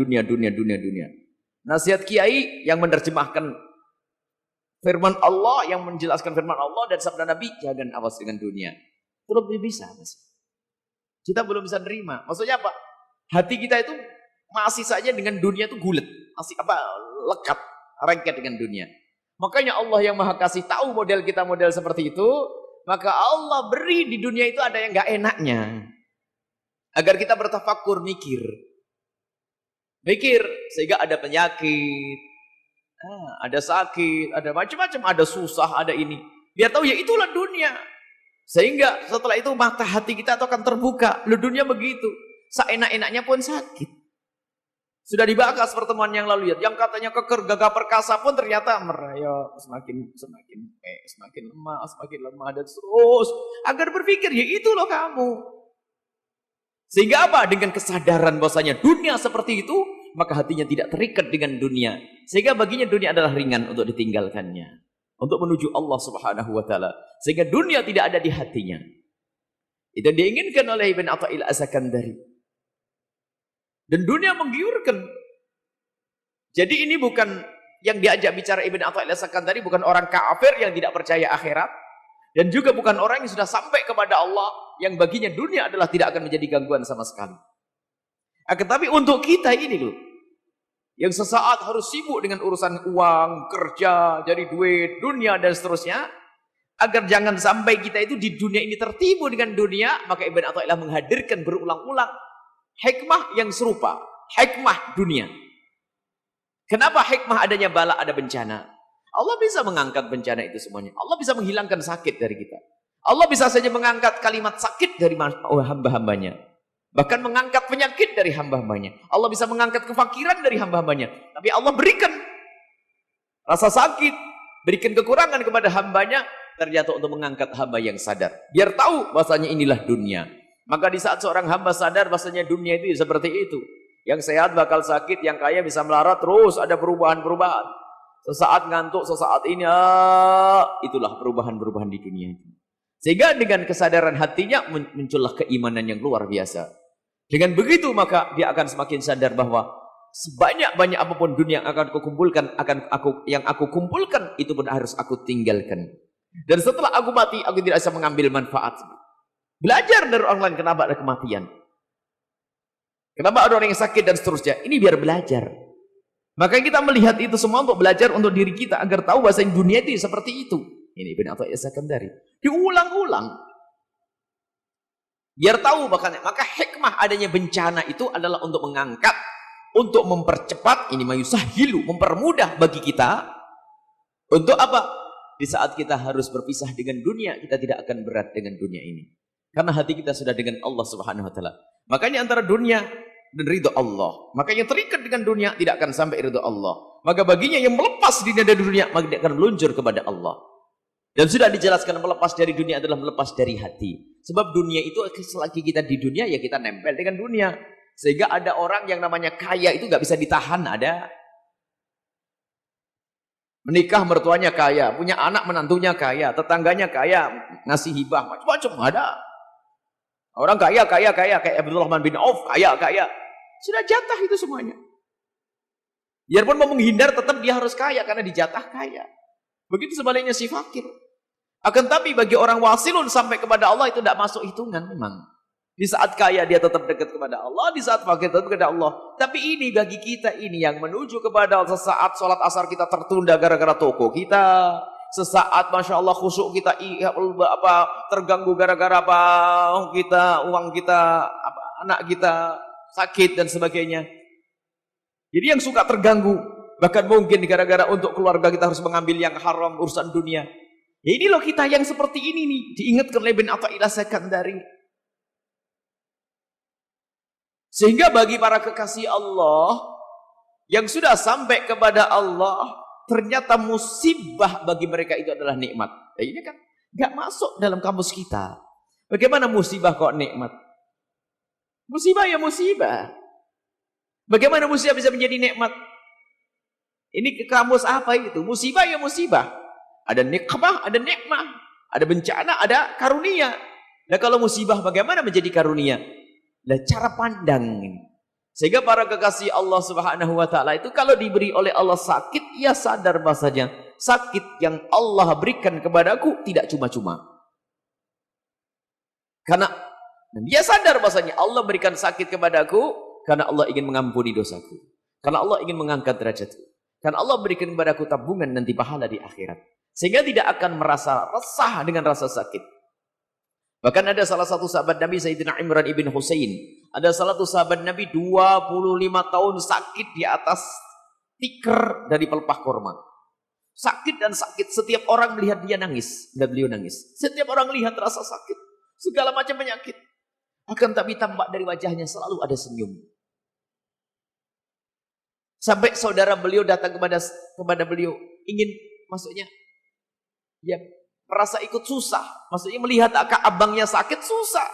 Nasihat kiai yang menerjemahkan firman Allah, yang menjelaskan firman Allah dan sabda Nabi, jangan awas dengan dunia. Itu lebih bisa. Kita belum bisa nerima. Maksudnya apa? Hati kita itu masih saja dengan dunia itu gulet. Masih lekat, rengket dengan dunia. Makanya Allah yang Maha Kasih tahu model kita model seperti itu. Maka Allah beri di dunia itu ada yang gak enaknya. Agar kita bertafakur, mikir. Sehingga ada penyakit. Ada sakit, ada macam-macam, ada susah, ada ini. Biar tahu ya itulah dunia. Sehingga setelah itu mata hati kita akan terbuka. Loh dunia begitu. Seenak-enaknya pun sakit. Sudah dibahas pertemuan yang lalu ya. Yang katanya keker, gagah perkasa pun ternyata merayap. Semakin lemah, dan terus. Agar berpikir ya itu loh kamu. Sehingga apa? Dengan kesadaran bahwasanya dunia seperti itu. Maka hatinya tidak terikat dengan dunia. Sehingga baginya dunia adalah ringan untuk ditinggalkannya. Untuk menuju Allah Subhanahu wa ta'ala. Sehingga dunia tidak ada di hatinya. Itu yang diinginkan oleh Ibn Atha'il As-Sakandari. Dan dunia menggiurkan. Jadi ini bukan yang diajak bicara Ibn Atha'il As-Sakandari, bukan orang kafir yang tidak percaya akhirat. Dan juga bukan orang yang sudah sampai kepada Allah, yang baginya dunia adalah tidak akan menjadi gangguan sama sekali. Tetapi untuk kita ini loh, Yang sesaat harus sibuk dengan urusan uang, kerja, jadi duit, dunia dan seterusnya. Agar jangan sampai kita itu di dunia ini tertipu dengan dunia, maka Ibn Athaillah menghadirkan berulang-ulang hikmah yang serupa, hikmah dunia. Kenapa hikmah adanya bala, ada bencana? Allah bisa mengangkat bencana itu semuanya. Allah bisa menghilangkan sakit dari kita. Allah bisa saja mengangkat kalimat sakit dari hamba-hambanya. Bahkan mengangkat penyakit dari hamba-hambanya. Allah bisa mengangkat kefakiran dari hamba-hambanya. Tapi Allah berikan rasa sakit, berikan kekurangan kepada hambanya, ternyata untuk mengangkat hamba yang sadar. Biar tahu bahasanya inilah dunia. Maka di saat seorang hamba sadar bahasanya dunia itu seperti itu. Yang sehat bakal sakit, yang kaya bisa melarat, terus ada perubahan-perubahan. Sesaat ngantuk, sesaat ini, itulah perubahan-perubahan di dunia itu. Sehingga dengan kesadaran hatinya muncullah keimanan yang luar biasa. Dengan begitu maka dia akan semakin sadar bahwa sebanyak-banyak apapun dunia yang akan aku kumpulkan, yang aku kumpulkan itu pun harus aku tinggalkan. Dan setelah aku mati, aku tidak bisa mengambil manfaat. Belajar dari orang lain kenapa ada kematian. Kenapa ada orang yang sakit dan seterusnya. Ini biar belajar. Maka kita melihat itu semua untuk belajar untuk diri kita. Agar tahu bahasa dunia itu seperti itu. Ini Ibn Athaillah Sakandari. Diulang-ulang. Biar tahu bahkan. Maka hikmah adanya bencana itu adalah untuk mengangkat. Untuk mempercepat. Ini mayusahilu. Mempermudah bagi kita. Untuk apa? Di saat kita harus berpisah dengan dunia. Kita tidak akan berat dengan dunia ini. Karena hati kita sudah dengan Allah Subhanahu Wa Taala. Makanya antara dunia dan ridho Allah. Makanya terikat dengan dunia tidak akan sampai ridho Allah. Maka baginya yang melepas diri dari dunia, maka dia akan meluncur kepada Allah. Dan sudah dijelaskan melepas dari dunia adalah melepas dari hati. Sebab dunia itu selagi kita di dunia ya kita nempel dengan dunia. Sehingga ada orang yang namanya kaya itu gak bisa ditahan. Ada menikah mertuanya kaya, punya anak menantunya kaya, tetangganya kaya, ngasih hibah macam-macam ada. Orang kaya kayak Abdurrahman bin Auf, kaya. Sudah jatah itu semuanya. Biarpun mau menghindar, tetap dia harus kaya, karena dijatah kaya. Begitu sebaliknya si fakir. Akan tapi bagi orang wasilun sampai kepada Allah, itu tidak masuk hitungan memang. Di saat kaya dia tetap dekat kepada Allah, di saat fakir tetap kepada Allah. Tapi ini bagi kita ini yang menuju kepada Allah, sesaat sholat asar kita tertunda gara-gara toko kita. Sesaat Masya Allah khusyuk kita terganggu gara-gara uang kita, anak kita sakit dan sebagainya. Jadi yang suka terganggu, bahkan mungkin gara-gara untuk keluarga kita harus mengambil yang haram, urusan dunia. Ya ini loh kita yang seperti ini nih, diingatkan oleh Ibn Athaillah Sakandari. Sehingga bagi para kekasih Allah yang sudah sampai kepada Allah, ternyata musibah bagi mereka itu adalah nikmat. Ya ini kan gak masuk dalam kamus kita. Bagaimana musibah kok nikmat? Musibah ya musibah. Bagaimana musibah bisa menjadi nikmat? Ini ke kamus apa itu? Musibah ya musibah. Ada nikmah, ada nikmah. Ada bencana, ada karunia. Nah kalau musibah bagaimana menjadi karunia? Nah cara pandang ini. Sehingga para kekasih Allah Subhanahu Wa Taala itu kalau diberi oleh Allah sakit, ia sadar bahasanya sakit yang Allah berikan kepadaku tidak cuma-cuma. Karena dia sadar bahasanya Allah berikan sakit kepadaku karena Allah ingin mengampuni dosaku. Karena Allah ingin mengangkat derajatku. Karena Allah berikan kepadaku tabungan nanti pahala di akhirat. Sehingga tidak akan merasa resah dengan rasa sakit. Bahkan ada salah satu sahabat Nabi Sayyidina Imran ibn Husain. Ada salah satu sahabat Nabi 25 tahun sakit di atas tikar dari pelepah korma. Sakit dan sakit. Setiap orang melihat dia nangis. Dan beliau nangis. Setiap orang lihat rasa sakit. Segala macam penyakit. Akan tapi tampak dari wajahnya selalu ada senyum. Sampai saudara beliau datang kepada beliau. Ingin maksudnya. Ya merasa ikut susah. Maksudnya melihat abangnya sakit susah.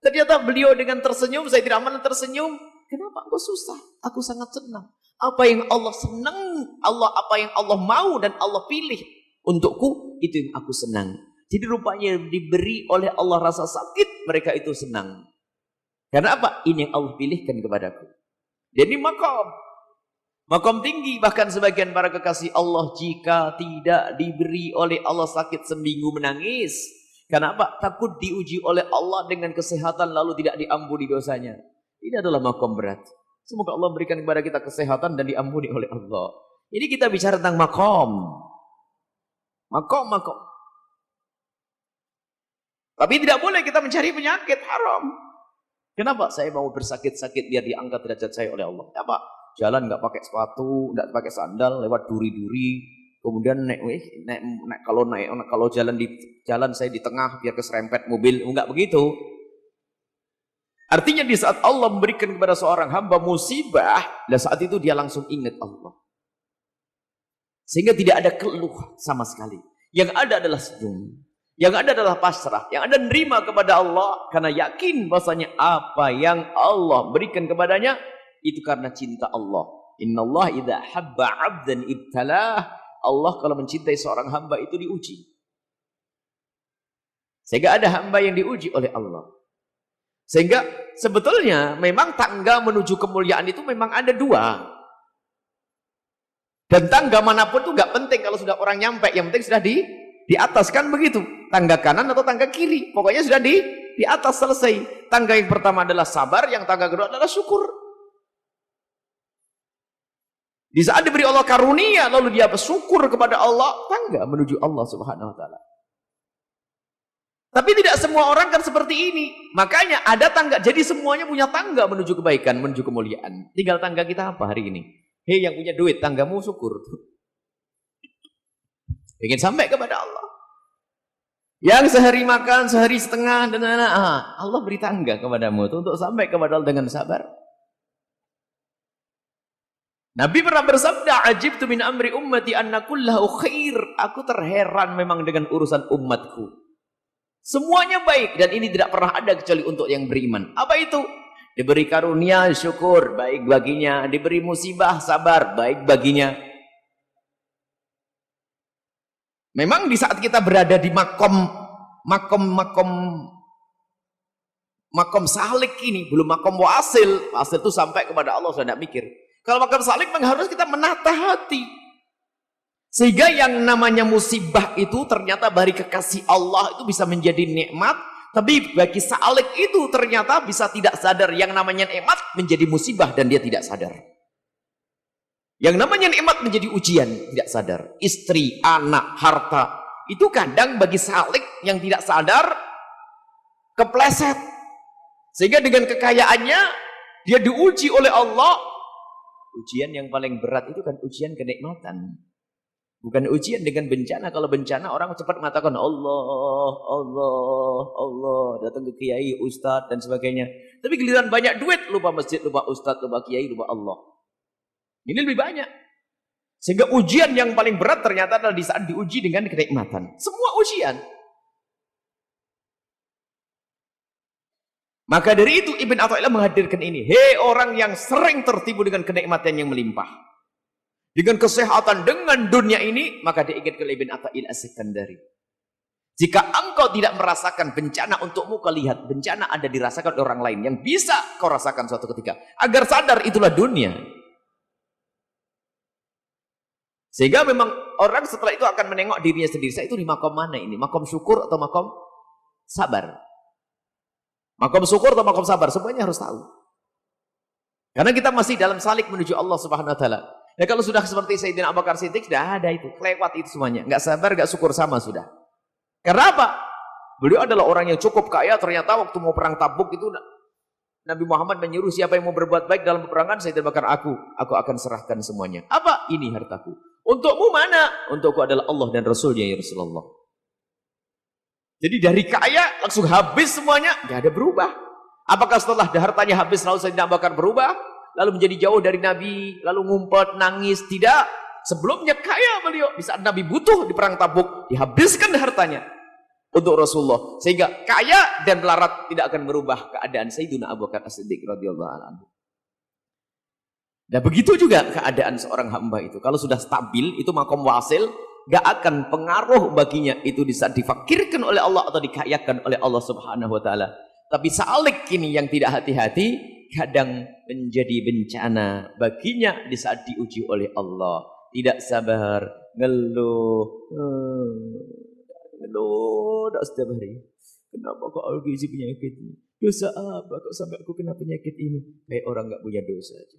Ternyata beliau dengan tersenyum, saya tidak mana tersenyum. Kenapa aku susah? Aku sangat senang. Apa yang Allah senang, apa yang Allah mau dan Allah pilih untukku, itu yang aku senang. Jadi rupanya diberi oleh Allah rasa sakit, mereka itu senang. Karena apa? Ini yang Allah pilihkan kepadaku. Jadi makom tinggi, bahkan sebagian para kekasih Allah jika tidak diberi oleh Allah sakit seminggu menangis. Kenapa? Takut diuji oleh Allah dengan kesehatan lalu tidak diampuni dosanya. Ini adalah makom berat. Semoga Allah berikan kepada kita kesehatan dan diampuni oleh Allah. Ini kita bicara tentang makom. Makom. Tapi tidak boleh kita mencari penyakit, haram. Kenapa? Saya mau bersakit-sakit biar diangkat derajat saya oleh Allah. Apa? Jalan nggak pakai sepatu, nggak pakai sandal, lewat duri-duri. Kemudian kalau jalan di jalan saya di tengah biar keserempet mobil, enggak begitu. Artinya di saat Allah memberikan kepada seorang hamba musibah, dan saat itu dia langsung ingat Allah. Sehingga tidak ada keluh sama sekali. Yang ada adalah senyum. Yang ada adalah pasrah. Yang ada nerima kepada Allah karena yakin bahwasanya apa yang Allah berikan kepadanya itu karena cinta Allah. Innallah idza habba 'abdan ibtalah. Allah kalau mencintai seorang hamba itu diuji. Sehingga ada hamba yang diuji oleh Allah. Sehingga sebetulnya memang tangga menuju kemuliaan itu memang ada dua. Dan tangga manapun itu nggak penting kalau sudah orang nyampe. Yang penting sudah di atas, kan begitu. Tangga kanan atau tangga kiri. Pokoknya sudah di atas, selesai. Tangga yang pertama adalah sabar, yang tangga kedua adalah syukur. Di saat diberi Allah karunia, lalu dia bersyukur kepada Allah, tangga menuju Allah Subhanahu wa Ta'ala. Tapi tidak semua orang kan seperti ini. Makanya ada tangga, jadi semuanya punya tangga menuju kebaikan, menuju kemuliaan. Tinggal tangga kita apa hari ini? Hei yang punya duit, tanggamu syukur. Ingin sampai kepada Allah. Yang sehari makan, sehari setengah, dan Allah beri tangga kepadamu untuk sampai kepada Allah dengan sabar. Nabi pernah bersabda, "Ajibtu min amri ummati anna kullahu khair." Aku terheran memang dengan urusan umatku. Semuanya baik dan ini tidak pernah ada kecuali untuk yang beriman. Apa itu? Diberi karunia, syukur, baik baginya. Diberi musibah, sabar, baik baginya. Memang di saat kita berada di makom salik ini, belum makom wasil. Wasil itu sampai kepada Allah, sudah tidak mikir. Kalau makom salik memang harus kita menata hati. Sehingga yang namanya musibah itu ternyata bagi kekasih Allah itu bisa menjadi nikmat. Tapi bagi salik itu ternyata bisa tidak sadar. Yang namanya nikmat menjadi musibah dan dia tidak sadar. Yang namanya nikmat menjadi ujian, tidak sadar. Istri, anak, harta. Itu kadang bagi salik yang tidak sadar, kepleset. Sehingga dengan kekayaannya, dia diuji oleh Allah. Ujian yang paling berat itu kan ujian kenikmatan. Bukan ujian dengan bencana. Kalau bencana orang cepat mengatakan Allah, Allah, Allah. Datang ke kiai, ustadz dan sebagainya. Tapi giliran banyak duit, lupa masjid, lupa ustadz, lupa kiai, lupa Allah. Ini lebih banyak. Sehingga ujian yang paling berat ternyata adalah di saat diuji dengan kenikmatan. Semua ujian. Maka dari itu Ibn Athaillah menghadirkan ini. Hei orang yang sering tertipu dengan kenikmatan yang melimpah. Dengan kesehatan, dengan dunia ini, maka diingatkan oleh Ibn Athaillah As-Sikandari. Jika engkau tidak merasakan bencana untukmu, kau lihat bencana ada dirasakan oleh orang lain yang bisa kau rasakan suatu ketika. Agar sadar itulah dunia. Sehingga memang orang setelah itu akan menengok dirinya sendiri. Saya itu di makom mana ini? Makom syukur atau makom sabar? Makom syukur atau makom sabar? Semuanya harus tahu. Karena kita masih dalam salik menuju Allah Subhanahu wa Ta'ala. Ya kalau sudah seperti Sayyidina Abu Bakar Siddiq, sudah ada itu. Kelewat itu semuanya. Nggak sabar, nggak syukur sama sudah. Karena apa? Beliau adalah orang yang cukup kaya. Ternyata waktu mau perang Tabuk itu Nabi Muhammad menyuruh siapa yang mau berbuat baik dalam peperangan, Sayyidina Abu Bakar, aku akan serahkan semuanya. Apa? Ini hartaku. Untukmu mana? Untukku adalah Allah dan Rasulnya ya Rasulullah. Jadi dari kaya langsung habis semuanya, nggak ada berubah. Apakah setelah hartanya habis lalu Sayyidina Abu Bakar berubah? Lalu menjadi jauh dari Nabi, lalu ngumpet, nangis? Tidak. Sebelumnya kaya beliau. Di saat Nabi butuh di perang Tabuk, dihabiskan hartanya untuk Rasulullah. Sehingga kaya dan melarat tidak akan merubah keadaan Sayyidina Abu Bakar As-Siddiq radhiyallahu anhu. Nah begitu juga keadaan seorang hamba itu. Kalau sudah stabil, itu makom wasil, gak akan pengaruh baginya itu di saat difakirkan oleh Allah atau dikayakan oleh Allah Subhanahu wa Ta'ala. Tapi salik ini yang tidak hati-hati kadang menjadi bencana baginya di saat diuji oleh Allah. Tidak sabar, ngeluh, tak setiap hari. Kenapa kok lagi isi penyakit ini? Dosa apa kok sampai aku kena penyakit ini? Kayak orang nggak punya dosa aja.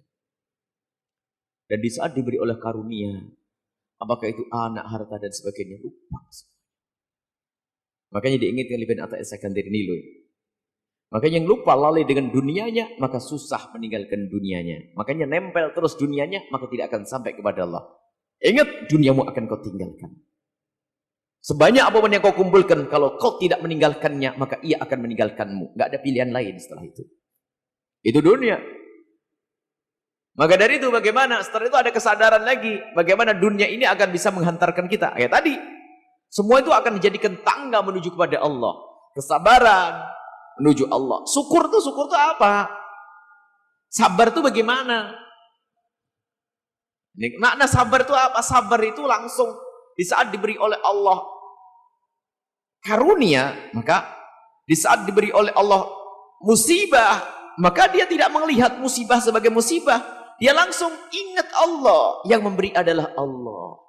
Dan di saat diberi oleh karunia, apakah itu anak, harta, dan sebagainya, lupa. Makanya diingatkan Ibn Atha'illah Sakandari ini loh. Makanya yang lupa lalai dengan dunianya, maka susah meninggalkan dunianya. Makanya nempel terus dunianya, maka tidak akan sampai kepada Allah. Ingat, duniamu akan kau tinggalkan. Sebanyak apapun yang kau kumpulkan, kalau kau tidak meninggalkannya, maka ia akan meninggalkanmu. Nggak ada pilihan lain setelah itu. Itu dunia. Maka dari itu bagaimana? Setelah itu ada kesadaran lagi. Bagaimana dunia ini akan bisa menghantarkan kita. Kayak tadi. Semua itu akan dijadikan tangga menuju kepada Allah. Kesabaran menuju Allah. Syukur tuh apa? Sabar itu bagaimana? Makna sabar itu apa? Sabar itu langsung di saat diberi oleh Allah karunia, maka di saat diberi oleh Allah musibah, maka dia tidak melihat musibah sebagai musibah. Dia langsung ingat Allah. Yang memberi adalah Allah.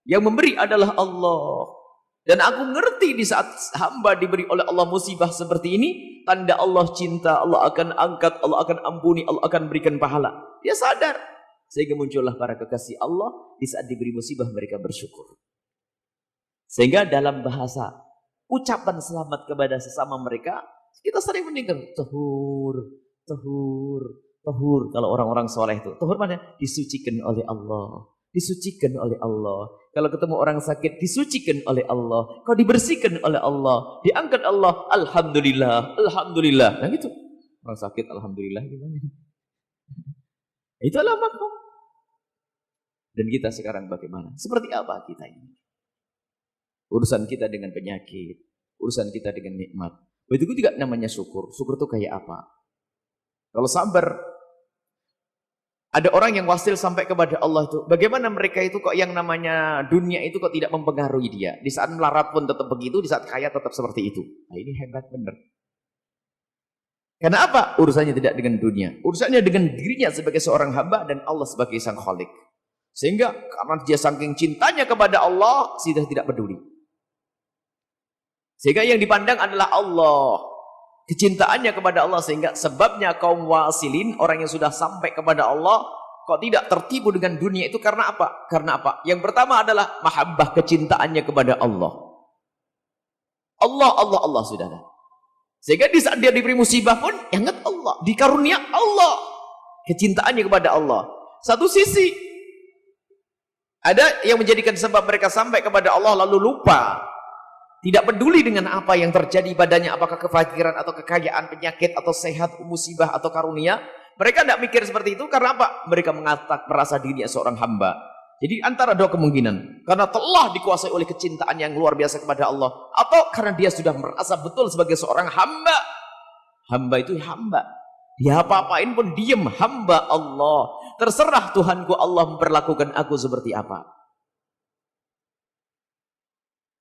Yang memberi adalah Allah. Dan aku ngerti di saat hamba diberi oleh Allah musibah seperti ini, tanda Allah cinta, Allah akan angkat, Allah akan ampuni, Allah akan berikan pahala. Dia sadar. Sehingga muncullah para kekasih Allah, di saat diberi musibah mereka bersyukur. Sehingga dalam bahasa ucapan selamat kepada sesama mereka, kita sering mendengar tuhur, tuhur, tuhur. Kalau orang-orang soleh itu, tuhur mana? Disucikan oleh Allah. Disucikan oleh Allah. Kalau ketemu orang sakit, disucikan oleh Allah. Kau dibersihkan oleh Allah. Diangkat Allah. Alhamdulillah. Alhamdulillah. Nah gitu. Orang sakit, Alhamdulillah gimana? Itulah makom. Dan kita sekarang bagaimana? Seperti apa kita ini? Urusan kita dengan penyakit. Urusan kita dengan nikmat. Begitu juga namanya syukur. Syukur itu kayak apa? Kalau sabar, ada orang yang wasil sampai kepada Allah itu. Bagaimana mereka itu kok yang namanya dunia itu kok tidak mempengaruhi dia. Di saat melarat pun tetap begitu, di saat kaya tetap seperti itu. Nah ini hebat benar. Karena apa? Urusannya tidak dengan dunia. Urusannya dengan dirinya sebagai seorang hamba dan Allah sebagai sang khalik. Sehingga karena dia saking cintanya kepada Allah, sudah tidak peduli. Sehingga yang dipandang adalah Allah. Kecintaannya kepada Allah, sehingga sebabnya kaum wasilin, orang yang sudah sampai kepada Allah, kok tidak tertipu dengan dunia itu karena apa? Karena apa? Yang pertama adalah mahabbah, kecintaannya kepada Allah. Allah, Allah, Allah sudah ada. Sehingga di saat dia diberi musibah pun, ingat Allah. Dikarunia Allah. Kecintaannya kepada Allah. Satu sisi, ada yang menjadikan sebab mereka sampai kepada Allah lalu lupa. Tidak peduli dengan apa yang terjadi padanya, apakah kefakiran atau kekayaan, penyakit atau sehat, musibah atau karunia. Mereka tidak mikir seperti itu karena apa? Mereka merasa dirinya seorang hamba. Jadi antara dua kemungkinan. Karena telah dikuasai oleh kecintaan yang luar biasa kepada Allah. Atau karena dia sudah merasa betul sebagai seorang hamba. Hamba itu hamba. Dia apa-apain pun diem. Hamba Allah. Terserah Tuhanku Allah memperlakukan aku seperti apa.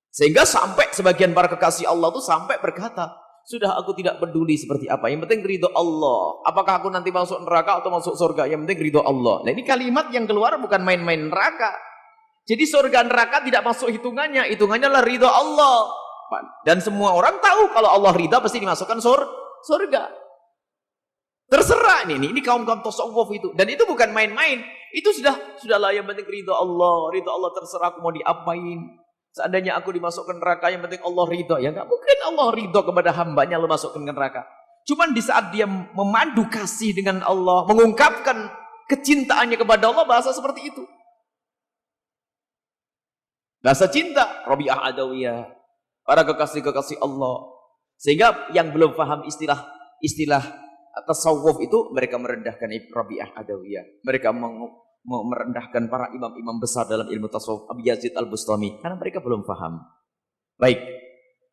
Sehingga sampai sebagian para kekasih Allah itu sampai berkata, sudah aku tidak peduli seperti apa. Yang penting ridho Allah. Apakah aku nanti masuk neraka atau masuk surga? Yang penting ridho Allah. Nah ini kalimat yang keluar bukan main-main neraka. Jadi surga neraka tidak masuk hitungannya. Hitungannya adalah ridho Allah. Dan semua orang tahu kalau Allah ridha pasti dimasukkan surga. Terserah ini kaum-kaum tasawuf itu. Dan itu bukan main-main. Itu sudahlah yang penting ridho Allah. Ridho Allah terserah aku mau diapain. Seandainya aku dimasukkan neraka, yang penting Allah ridho. Ya nggak mungkin Allah ridho kepada hambanya lalu masukkan ke neraka. Cuman di saat dia memandu kasih dengan Allah, mengungkapkan kecintaannya kepada Allah, bahasa seperti itu. Bahasa cinta, Rabi'ah Adawiyah, para kekasih-kekasih Allah. Sehingga yang belum paham istilah tasawuf itu, mereka merendahkan Rabi'ah Adawiyah. Mereka merendahkan para imam-imam besar dalam ilmu tasawuf, Abu Yazid Al-Bustami, karena mereka belum paham. Baik,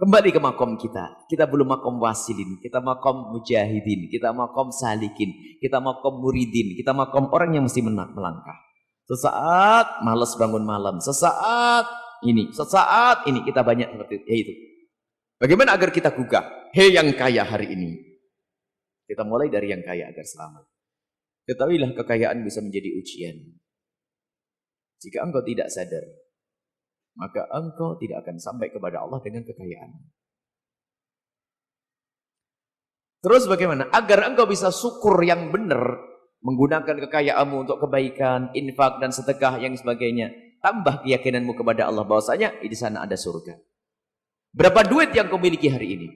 kembali ke makom kita. Kita belum makom wasilin, kita makom mujahidin, kita makom salikin, kita makom muridin, kita makom orang yang mesti melangkah. Sesaat malas bangun malam, sesaat ini kita banyak seperti itu. Bagaimana agar kita gugah? Hei yang kaya hari ini. Kita mulai dari yang kaya agar selamat. Ketahuilah kekayaan bisa menjadi ujian. Jika engkau tidak sadar, maka engkau tidak akan sampai kepada Allah dengan kekayaan. Terus bagaimana? Agar engkau bisa syukur yang benar, menggunakan kekayaanmu untuk kebaikan, infak dan sedekah yang sebagainya. Tambah keyakinanmu kepada Allah bahwasanya di sana ada surga. Berapa duit yang kau miliki hari ini?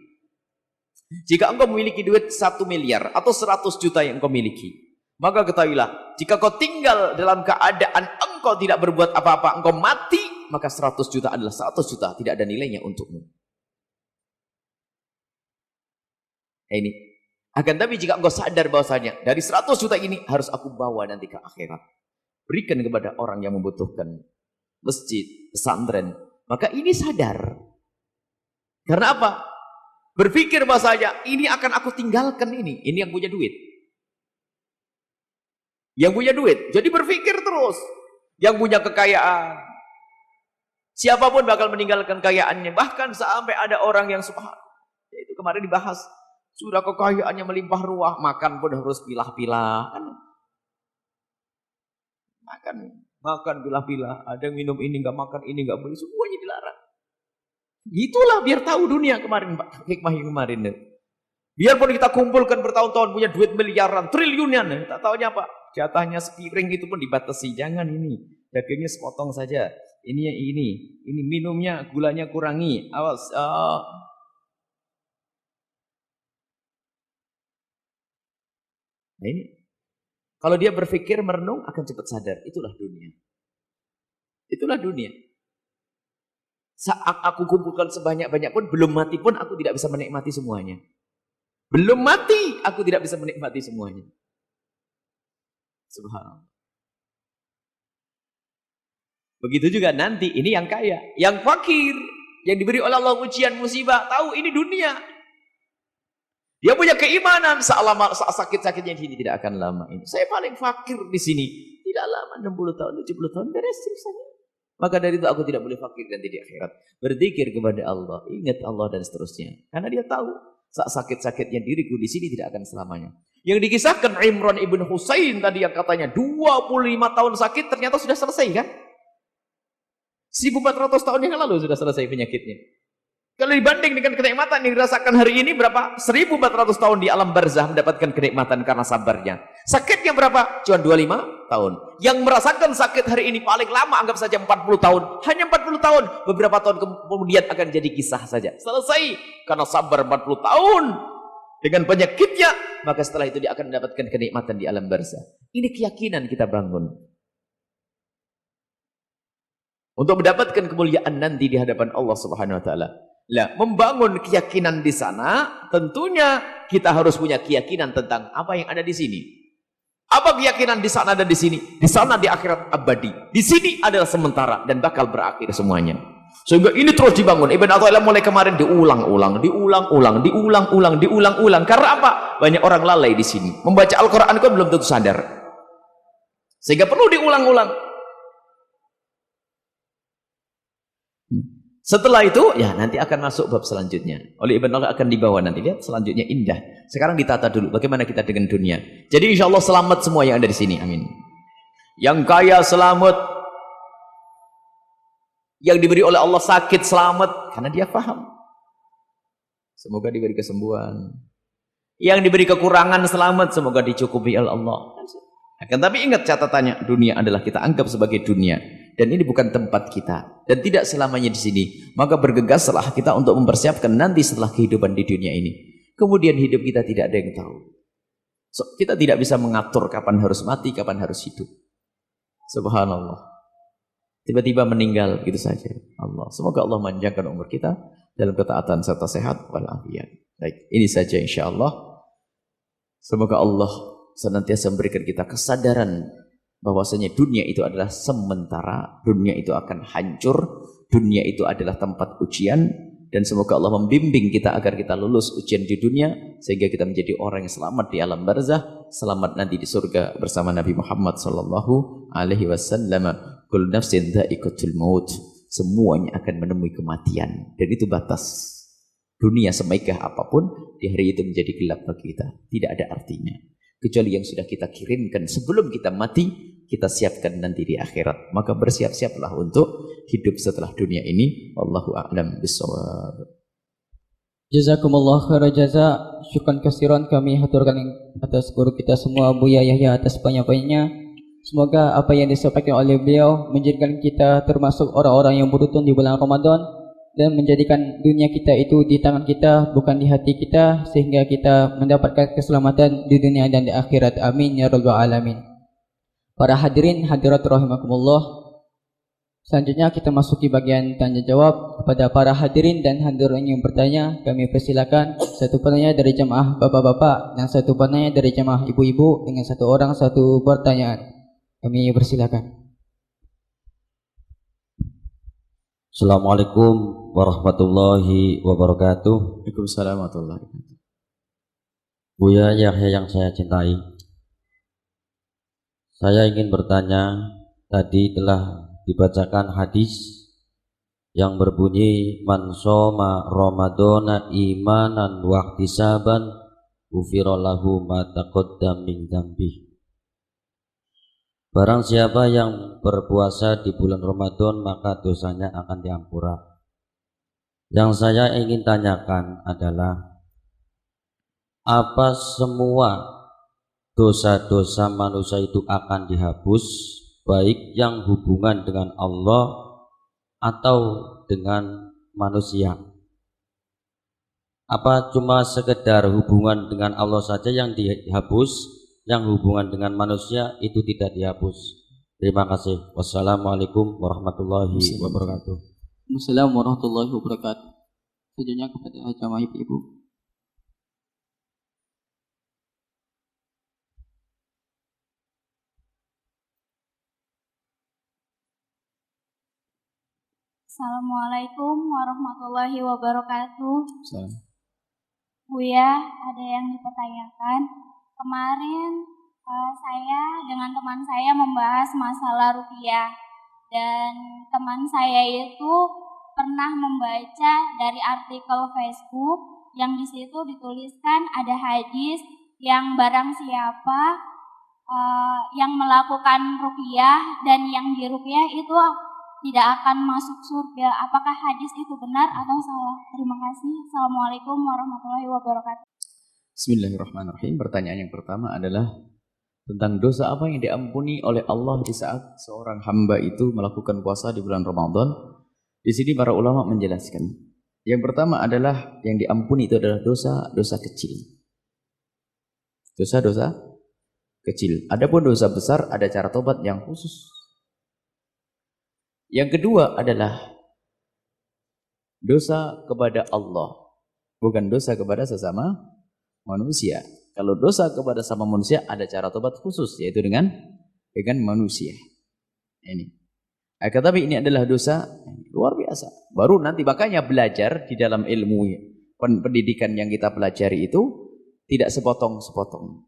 Jika engkau memiliki duit 1 miliar atau 100 juta yang engkau miliki, maka ketahuilah, jika kau tinggal dalam keadaan engkau tidak berbuat apa-apa, engkau mati, maka 100 juta adalah 100 juta, tidak ada nilainya untukmu. Ini. Akan tapi jika engkau sadar bahwasanya dari 100 juta ini harus aku bawa nanti ke akhirat, berikan kepada orang yang membutuhkan, masjid, pesantren, maka ini sadar. Karena apa? Berpikir bahasanya, ini akan aku tinggalkan ini yang punya duit. Yang punya duit. Jadi berpikir terus. Yang punya kekayaan. Siapapun bakal meninggalkan kekayaannya. Bahkan sampai ada orang yang subhanallah. Itu kemarin dibahas. Sudah kekayaannya melimpah ruah. Makan pun harus pilah-pilah. Makan pilah-pilah. Ada yang minum ini, nggak makan ini, nggak boleh. Semuanya dilarang. Itulah biar tahu dunia kemarin, Pak. Hikmah yang kemarin. Biarpun kita kumpulkan bertahun-tahun punya duit miliaran, triliunan, tak tahunya apa? Jatahnya sepiring itu pun dibatasi. Jangan ini, dagingnya sepotong saja. Ini minumnya gulanya kurangi. Awas. Nah ini, kalau dia berpikir merenung akan cepat sadar. Itulah dunia. Itulah dunia. Saat aku kumpulkan sebanyak-banyak pun, belum mati pun aku tidak bisa menikmati semuanya. Belum mati, aku tidak bisa menikmati semuanya. Subhanallah. Begitu juga nanti, ini yang kaya. Yang fakir, yang diberi oleh Allah ujian musibah, tahu ini dunia. Dia punya keimanan, saat sakit-sakitnya di sini tidak akan lama ini. Saya paling fakir di sini. Tidak lama, 60 tahun, 70 tahun, beres saja. Maka dari itu aku tidak boleh fakir nanti di akhirat. Berzikir kepada Allah, ingat Allah dan seterusnya. Karena dia tahu saat sakit-sakitnya diriku di sini tidak akan selamanya. Yang dikisahkan Imran ibn Husain tadi yang katanya 25 tahun sakit ternyata sudah selesai kan? 1400 tahun yang lalu sudah selesai penyakitnya. Kalau dibanding dengan kenikmatan yang dirasakan hari ini berapa? 1400 tahun di alam barzah mendapatkan kenikmatan karena sabarnya. Sakitnya berapa? Cuma 25 tahun. Yang merasakan sakit hari ini paling lama anggap saja 40 tahun. Hanya 40 tahun. Beberapa tahun kemudian akan jadi kisah saja. Selesai. Karena sabar 40 tahun dengan penyakitnya, maka setelah itu dia akan mendapatkan kenikmatan di alam barzah. Ini keyakinan kita bangun. Untuk mendapatkan kemuliaan nanti di hadapan Allah Subhanahu wa taala. Lah, membangun keyakinan di sana, tentunya kita harus punya keyakinan tentang apa yang ada di sini. Apa keyakinan di sana dan di sini? Di sana di akhirat abadi. Di sini adalah sementara dan bakal berakhir semuanya. Sehingga ini terus dibangun. Ibn Athaillah mulai kemarin diulang-ulang. Karena apa? Banyak orang lalai di sini. Membaca Al-Quran kan belum tentu sadar. Sehingga perlu diulang-ulang. Setelah itu, ya nanti akan masuk bab selanjutnya. Oleh Ibn Allah akan dibawa nanti. Lihat selanjutnya indah. Sekarang ditata dulu. Bagaimana kita dengan dunia. Jadi insya Allah selamat semua yang ada di sini. Amin. Yang kaya selamat. Yang diberi oleh Allah sakit selamat. Karena dia paham. Semoga diberi kesembuhan. Yang diberi kekurangan selamat. Semoga dicukupi oleh Allah. Akan tapi ingat catatannya. Dunia adalah kita anggap sebagai dunia. Dan ini bukan tempat kita. Dan tidak selamanya di sini. Maka bergegaslah kita untuk mempersiapkan nanti setelah kehidupan di dunia ini. Kemudian hidup kita tidak ada yang tahu. So, kita tidak bisa mengatur kapan harus mati, kapan harus hidup. Subhanallah. Tiba-tiba meninggal gitu saja. Allah. Semoga Allah manjangkan umur kita dalam ketaatan serta sehat walafiat. Baik, ini saja insya Allah. Semoga Allah senantiasa memberikan kita kesadaran bahwasanya dunia itu adalah sementara, dunia itu akan hancur, dunia itu adalah tempat ujian, dan semoga Allah membimbing kita agar kita lulus ujian di dunia sehingga kita menjadi orang yang selamat di alam barzah, selamat nanti di surga bersama Nabi Muhammad sallallahu alaihi wasallam. Kullu nafsin dha'iqatul maut. Semuanya akan menemui kematian, dan itu batas. Dunia semegah apapun di hari itu menjadi gelap bagi kita, tidak ada artinya. Kecuali yang sudah kita kirimkan sebelum kita mati, kita siapkan nanti di akhirat. Maka bersiap-siaplah untuk hidup setelah dunia ini. Wallahu a'lam bishawab. Jazakumullah khairan jaza. Syukran kasiran kami haturkan atas guru kita semua, Buya Yahya, atas banyak-banyaknya. Semoga apa yang disampaikan oleh beliau menjadikan kita termasuk orang-orang yang beruntung di bulan Ramadan dan menjadikan dunia kita itu di tangan kita, bukan di hati kita, sehingga kita mendapatkan keselamatan di dunia dan di akhirat. Amin ya rabbal alamin. Para hadirin hadirat rahimakumullah, selanjutnya kita masuki bagian tanya jawab. Kepada para hadirin dan hadirin yang bertanya, kami persilakan satu penanya dari jemaah bapak-bapak dan satu penanya dari jemaah ibu-ibu dengan satu orang satu pertanyaan. Kami persilakan. Assalamualaikum warahmatullahi wabarakatuh. Waalaikumsalam warahmatullahi wabarakatuh. Buya Yahya yang saya cintai, saya ingin bertanya. Tadi telah dibacakan hadis yang berbunyi man shoma ramadhana imanan wa ihtisaban ghufira lahu ma taqaddama min dzambi. Barang siapa yang berpuasa di bulan Ramadan maka dosanya akan diampura. Yang saya ingin tanyakan adalah, apa semua dosa-dosa manusia itu akan dihapus, baik yang hubungan dengan Allah atau dengan manusia? Apa cuma sekedar hubungan dengan Allah saja yang dihapus, yang hubungan dengan manusia itu tidak dihapus? Terima kasih. Wassalamualaikum warahmatullahi wabarakatuh. Assalamualaikum warahmatullahi wabarakatuh. Selanjutnya kepada jamaah ibu-ibu. Assalamualaikum warahmatullahi wabarakatuh. Salam. Buya, ada yang dipertanyakan. Kemarin saya dengan teman saya membahas masalah ruqyah, dan teman saya itu pernah membaca dari artikel Facebook yang di situ dituliskan ada hadis yang barang siapa yang melakukan ruqyah dan yang diruqyah itu tidak akan masuk surga. Apakah hadis itu benar atau salah? Terima kasih. Assalamualaikum warahmatullahi wabarakatuh. Bismillahirrahmanirrahim. Pertanyaan yang pertama adalah tentang dosa apa yang diampuni oleh Allah di saat seorang hamba itu melakukan puasa di bulan Ramadan. Di sini para ulama menjelaskan. Yang pertama adalah yang diampuni itu adalah dosa-dosa kecil. Dosa-dosa kecil. Adapun dosa besar ada cara tobat yang khusus. Yang kedua adalah dosa kepada Allah, bukan dosa kepada sesama manusia. Kalau dosa kepada sesama manusia ada cara tobat khusus, yaitu dengan manusia. Ini. Tetapi ini adalah dosa luar biasa. Baru nanti makanya belajar di dalam ilmu pendidikan yang kita pelajari itu tidak sepotong-sepotong.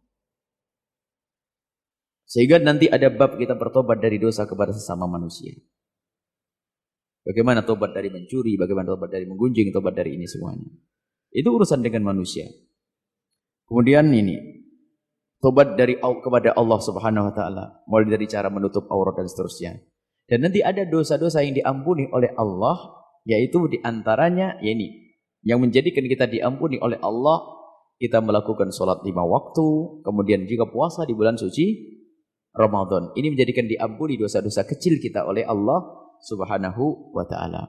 Sehingga nanti ada bab kita bertobat dari dosa kepada sesama manusia. Bagaimana tobat dari mencuri, bagaimana tobat dari menggunjing, tobat dari ini semuanya. Itu urusan dengan manusia. Kemudian ini, tobat dari kepada Allah Subhanahu wa taala, mulai dari cara menutup aurat dan seterusnya. Dan nanti ada dosa-dosa yang diampuni oleh Allah, yaitu diantaranya ya ini, yang menjadikan kita diampuni oleh Allah, kita melakukan sholat 5 waktu, kemudian juga puasa di bulan suci Ramadan. Ini menjadikan diampuni dosa-dosa kecil kita oleh Allah Subhanahu wa ta'ala.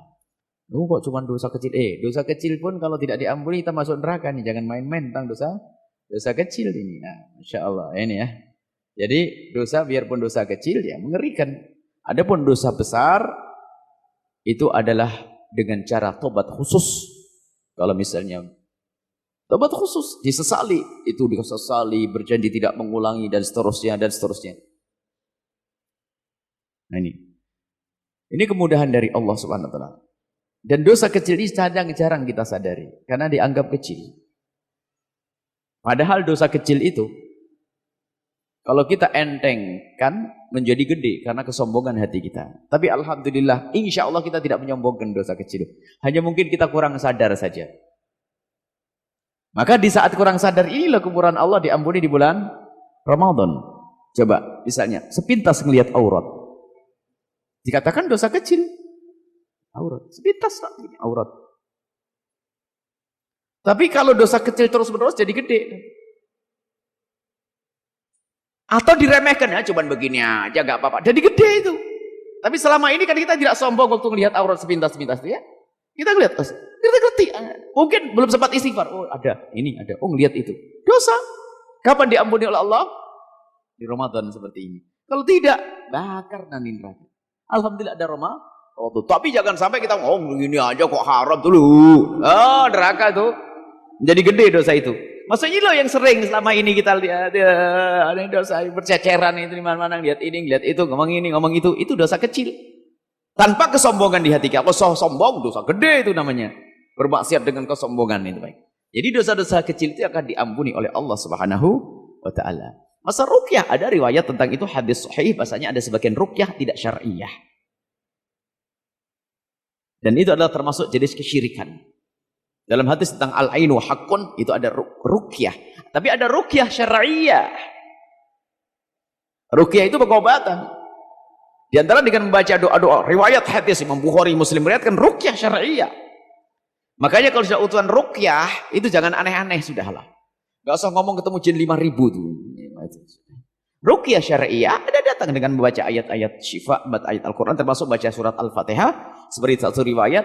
Kok cuma dosa kecil? Dosa kecil pun kalau tidak diampuni kita masuk neraka nih. Jangan main-main tentang dosa kecil ini. Nah, Masya Allah ini ya. Jadi dosa biarpun dosa kecil ya mengerikan. Adapun dosa besar itu adalah dengan cara tobat khusus. Kalau misalnya tobat khusus disesali, itu disesali, berjanji tidak mengulangi dan seterusnya dan seterusnya. Nah ini kemudahan dari Allah Subhanahu wa taala. Dan dosa kecil ini jarang kita sadari karena dianggap kecil. Padahal dosa kecil itu kalau kita entengkan menjadi gede karena kesombongan hati kita. Tapi alhamdulillah, insya Allah kita tidak menyombongkan dosa kecil. Hanya mungkin kita kurang sadar saja. Maka di saat kurang sadar inilah kemurahan Allah diampuni di bulan Ramadan. Coba misalnya sepintas ngelihat aurat. Dikatakan dosa kecil, aurat. Sepintas aurat. Tapi kalau dosa kecil terus-menerus jadi gede. Atau diremehkan, ya cuman begini aja gak apa-apa. Jadi gede itu. Tapi selama ini kan kita tidak sombong waktu melihat aurat sepintas-sepintas itu ya. Kita ngeliat, kita ngerti. Mungkin belum sempat istighfar. Oh ada, ini ada. Oh ngeliat itu. Dosa. Kapan diampuni oleh Allah? Di Ramadan seperti ini. Kalau tidak, bakar nanti neraka. Alhamdulillah ada Ramadan. Tapi jangan sampai kita ngomong gini aja kok haram dulu. Oh neraka itu. Jadi gede dosa itu. Maksudnya loh yang sering selama ini kita lihat ya, ada dosa berceceran itu di mana-mana, lihat ini, lihat itu, ngomong ini, ngomong itu dosa kecil. Tanpa kesombongan di hati kita. Kalau sombong dosa gede itu namanya. Bermaksiat dengan kesombongan itu baik. Jadi dosa-dosa kecil itu akan diampuni oleh Allah Subhanahu wa taala. Masa ruqyah ada riwayat tentang itu, hadis sahih bahasanya ada sebagian ruqyah tidak syar'iyah. Dan itu adalah termasuk jenis kesyirikan. Dalam hadis tentang al-ainu haqqun itu ada ruqyah. Tapi ada ruqyah syar'iyah. Ruqyah itu pengobatan. Di antara dengan membaca doa-doa riwayat hadis Imam Bukhari Muslim meriwayatkan ruqyah syar'iyah. Makanya kalau sudah utuhan ruqyah itu jangan aneh-aneh sudahlah. Enggak usah ngomong ketemu jin 5.000 tuh. Ruqyah syar'iyah ada datang dengan membaca ayat-ayat syifa, membaca ayat Al-Quran termasuk baca surat Al-Fatihah. Seperti satu riwayat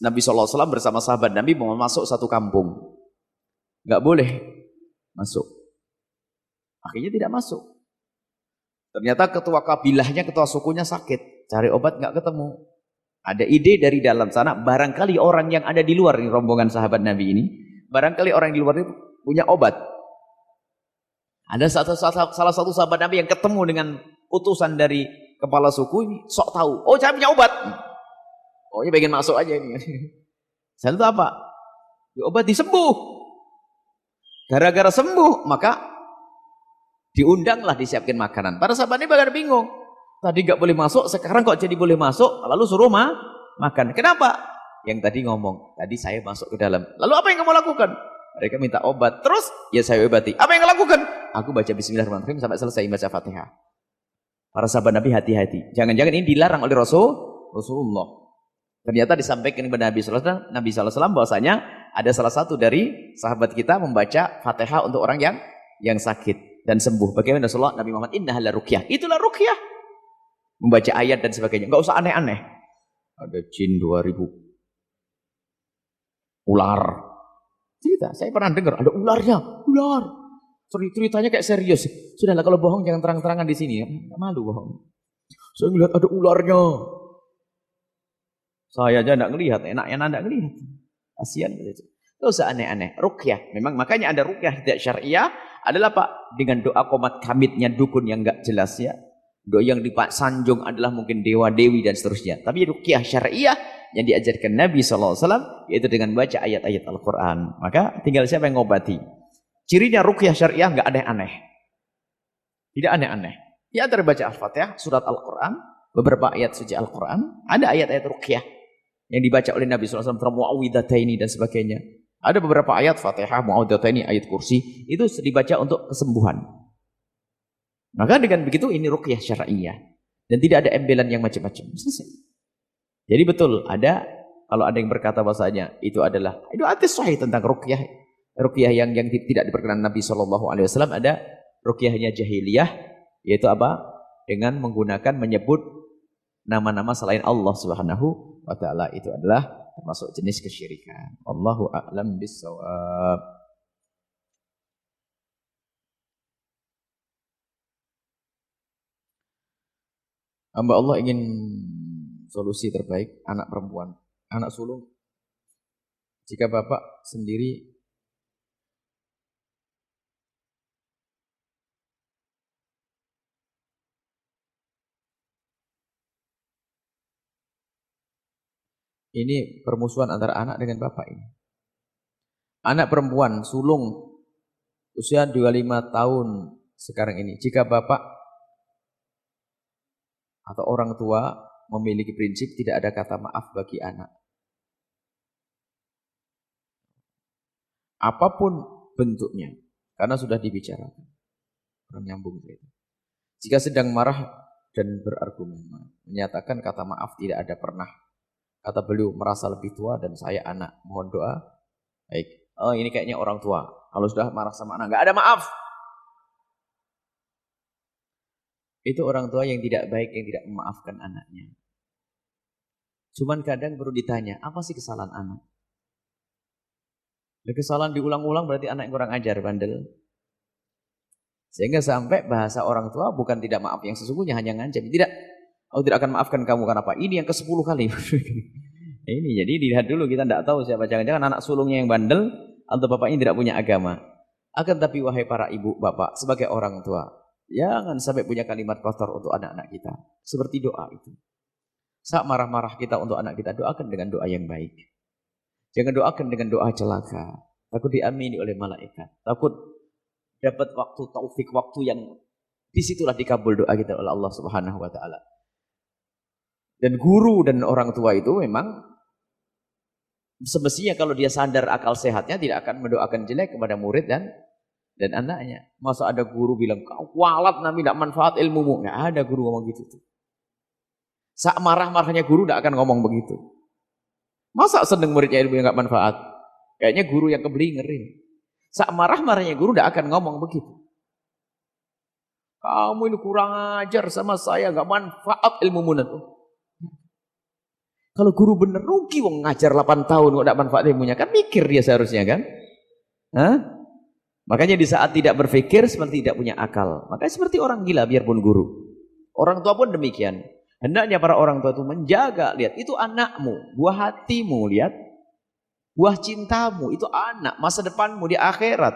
Nabi SAW bersama sahabat Nabi mau masuk satu kampung. Enggak boleh masuk. Akhirnya tidak masuk. Ternyata ketua kabilahnya, ketua sukunya sakit. Cari obat enggak ketemu. Ada ide dari dalam sana, barangkali orang yang ada di luar nih, rombongan sahabat Nabi ini, barangkali orang di luar itu punya obat. Ada salah satu sahabat Nabi yang ketemu dengan utusan dari kepala suku ini, sok tahu. Oh, saya punya obat. Oh, ini pengen masuk aja ini. Saya itu apa? Ya, obat disembuh. Gara-gara sembuh, maka diundanglah, disiapkan makanan. Para sahabat ini bakal bingung. Tadi gak boleh masuk, sekarang kok jadi boleh masuk, lalu suruh makan. Kenapa? Yang tadi ngomong, tadi saya masuk ke dalam. Lalu apa yang kamu lakukan? Mereka minta obat. Terus, ya saya obati. Apa yang kamu lakukan? Aku baca bismillahirrahmanirrahim sampai selesai baca Fatihah. Para sahabat Nabi hati-hati. Jangan-jangan ini dilarang oleh Rasulullah. Ternyata disampaikan kepada Nabi SAW bahwasanya ada salah satu dari sahabat kita membaca Fatihah untuk orang yang sakit dan sembuh. Bagaimana Rasulullah? Nabi Muhammad, innaha la ruqyah. Itulah ruqyah. Membaca ayat dan sebagainya. Enggak usah aneh-aneh. Ada jin 2000. Ular. Cerita, saya pernah dengar ada ularnya. Ular. Ceritanya kayak serius. Sudahlah kalau bohong jangan terang-terangan di sini. Enggak malu bohong. Saya melihat ada ularnya. Saya aja enggak ngelihat, enaknya enggak ngelihat. Kasihan gitu. Enggak usah aneh-aneh. Ruqyah. Memang makanya ada ruqyah tidak syariah adalah Pak dengan doa qomat kamidnya dukun yang enggak jelas ya. Doa yang disanjung adalah mungkin dewa-dewi dan seterusnya. Tapi ruqyah syariah yang diajarkan Nabi SAW yaitu dengan baca ayat-ayat Al-Quran. Maka tinggal siapa yang ngobati. Cirinya ruqyah syariah enggak aneh-aneh. Tidak aneh-aneh. Di antara baca Al-Fatihah, surat Al-Quran, beberapa ayat suci Al-Quran, ada ayat-ayat ruqyah yang dibaca oleh Nabi SAW, muawwidhataini dan sebagainya. Ada beberapa ayat Fatihah, muawwidhataini, ayat kursi, itu dibaca untuk kesembuhan. Maka dengan begitu ini ruqyah syar'iyah dan tidak ada embelan yang macam-macam. Selesai. Jadi betul ada kalau ada yang berkata bahasanya itu adalah itu hadis sahih tentang ruqyah yang tidak diperkenan Nabi SAW, ada ruqyahnya jahiliyah yaitu apa? Dengan menggunakan menyebut nama-nama selain Allah Subhanahu wa taala, itu adalah termasuk jenis kesyirikan. Wallahu a'lam bissawab. Hamba Allah ingin solusi terbaik anak perempuan, anak sulung. Jika bapak sendiri ini permusuhan antara anak dengan bapak ini. Anak perempuan sulung usia 25 tahun sekarang ini. Jika bapak atau orang tua memiliki prinsip tidak ada kata maaf bagi anak. Apapun bentuknya, karena sudah dibicarakan. Orang nyambung itu. Jika sedang marah dan berargumen, menyatakan kata maaf tidak ada pernah. Kata beliau merasa lebih tua dan saya anak. Mohon doa. Baik, Oh ini kayaknya orang tua. Kalau sudah marah sama anak, nggak ada maaf. Itu orang tua yang tidak baik, yang tidak memaafkan anaknya. Cuman kadang perlu ditanya, apa sih kesalahan anak? Kesalahan diulang-ulang berarti anak yang kurang ajar, bandel. Sehingga sampai bahasa orang tua bukan tidak maaf yang sesungguhnya, hanya ngancam. Tidak, aku tidak akan maafkan kamu karena apa? Ini yang ke-10 kali. Ini jadi dilihat dulu, kita tidak tahu siapa. Jangan-jangan anak sulungnya yang bandel atau bapaknya tidak punya agama. Akan tapi wahai para ibu, bapak, sebagai orang tua, jangan sampai punya kalimat kotor untuk anak-anak kita. Seperti doa itu. Saat marah-marah kita untuk anak kita, doakan dengan doa yang baik. Jangan doakan dengan doa celaka. Takut diamini oleh malaikat. Takut dapat waktu taufik, waktu yang disitulah dikabul doa kita oleh Allah Subhanahu wa taala. Dan guru dan orang tua itu memang semestinya kalau dia sadar akal sehatnya tidak akan mendoakan jelek kepada murid dan anaknya. Masa ada guru bilang kau kualat nabi tidak manfaat ilmumu? Nggak ada guru ngomong gitu tuh. Saat marah-marahnya guru tidak akan ngomong begitu. Masa seneng muridnya ilmu yang nggak manfaat? Kayaknya guru yang keblinger ini. Saat marah-marahnya guru tidak akan ngomong begitu. Kamu ini kurang ajar sama saya, nggak manfaat ilmumu. Kalau guru bener rugi wong ngajar 8 tahun kok tidak manfaat ilmunya, kan mikir dia seharusnya kan? Hah? Makanya di saat tidak berpikir seperti tidak punya akal. Makanya seperti orang gila biarpun guru. Orang tua pun demikian. Hendaknya para orang tua itu menjaga, lihat itu anakmu, buah hatimu, lihat. Buah cintamu, itu anak, masa depanmu di akhirat.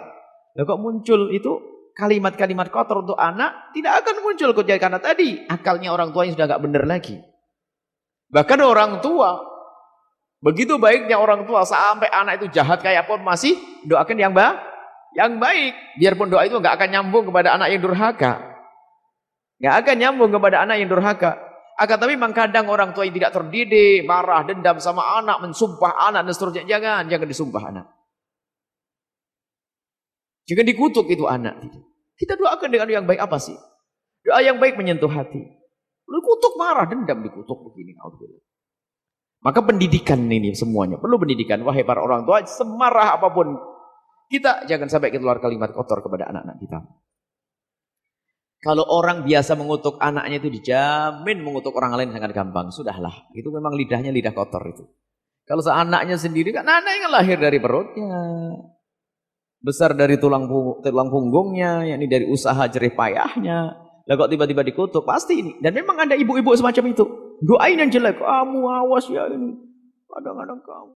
Lalu kok muncul itu kalimat-kalimat kotor untuk anak, tidak akan muncul karena tadi akalnya orang tua yang sudah nggak benar lagi. Bahkan orang tua, begitu baiknya orang tua sampai anak itu jahat kayak pun masih doakan yang baik. Biarpun doa itu nggak akan nyambung kepada anak yang durhaka. Nggak akan nyambung kepada anak yang durhaka. Akan tapi memang kadang orang tua yang tidak terdidik, marah, dendam sama anak, mensumpah anak dan seterusnya. Jangan disumpah anak. Jangan dikutuk itu anak. Kita doakan dengan yang baik apa sih? Doa yang baik menyentuh hati. Lalu kutuk marah, dendam dikutuk begini. Maka pendidikan ini semuanya perlu pendidikan. Wahai para orang tua, semarah apapun kita, jangan sampai keluar kalimat kotor kepada anak-anak kita. Kalau orang biasa mengutuk anaknya itu dijamin mengutuk orang lain sangat gampang. Sudahlah, itu memang lidahnya lidah kotor itu. Kalau seanaknya sendiri kan anaknya lahir dari perutnya. Besar dari tulang punggungnya, yakni dari usaha jerih payahnya. Lah kok tiba-tiba dikutuk, pasti ini. Dan memang ada ibu-ibu semacam itu. Doain yang jelek, kamu awas ya ini. Kadang-kadang kamu.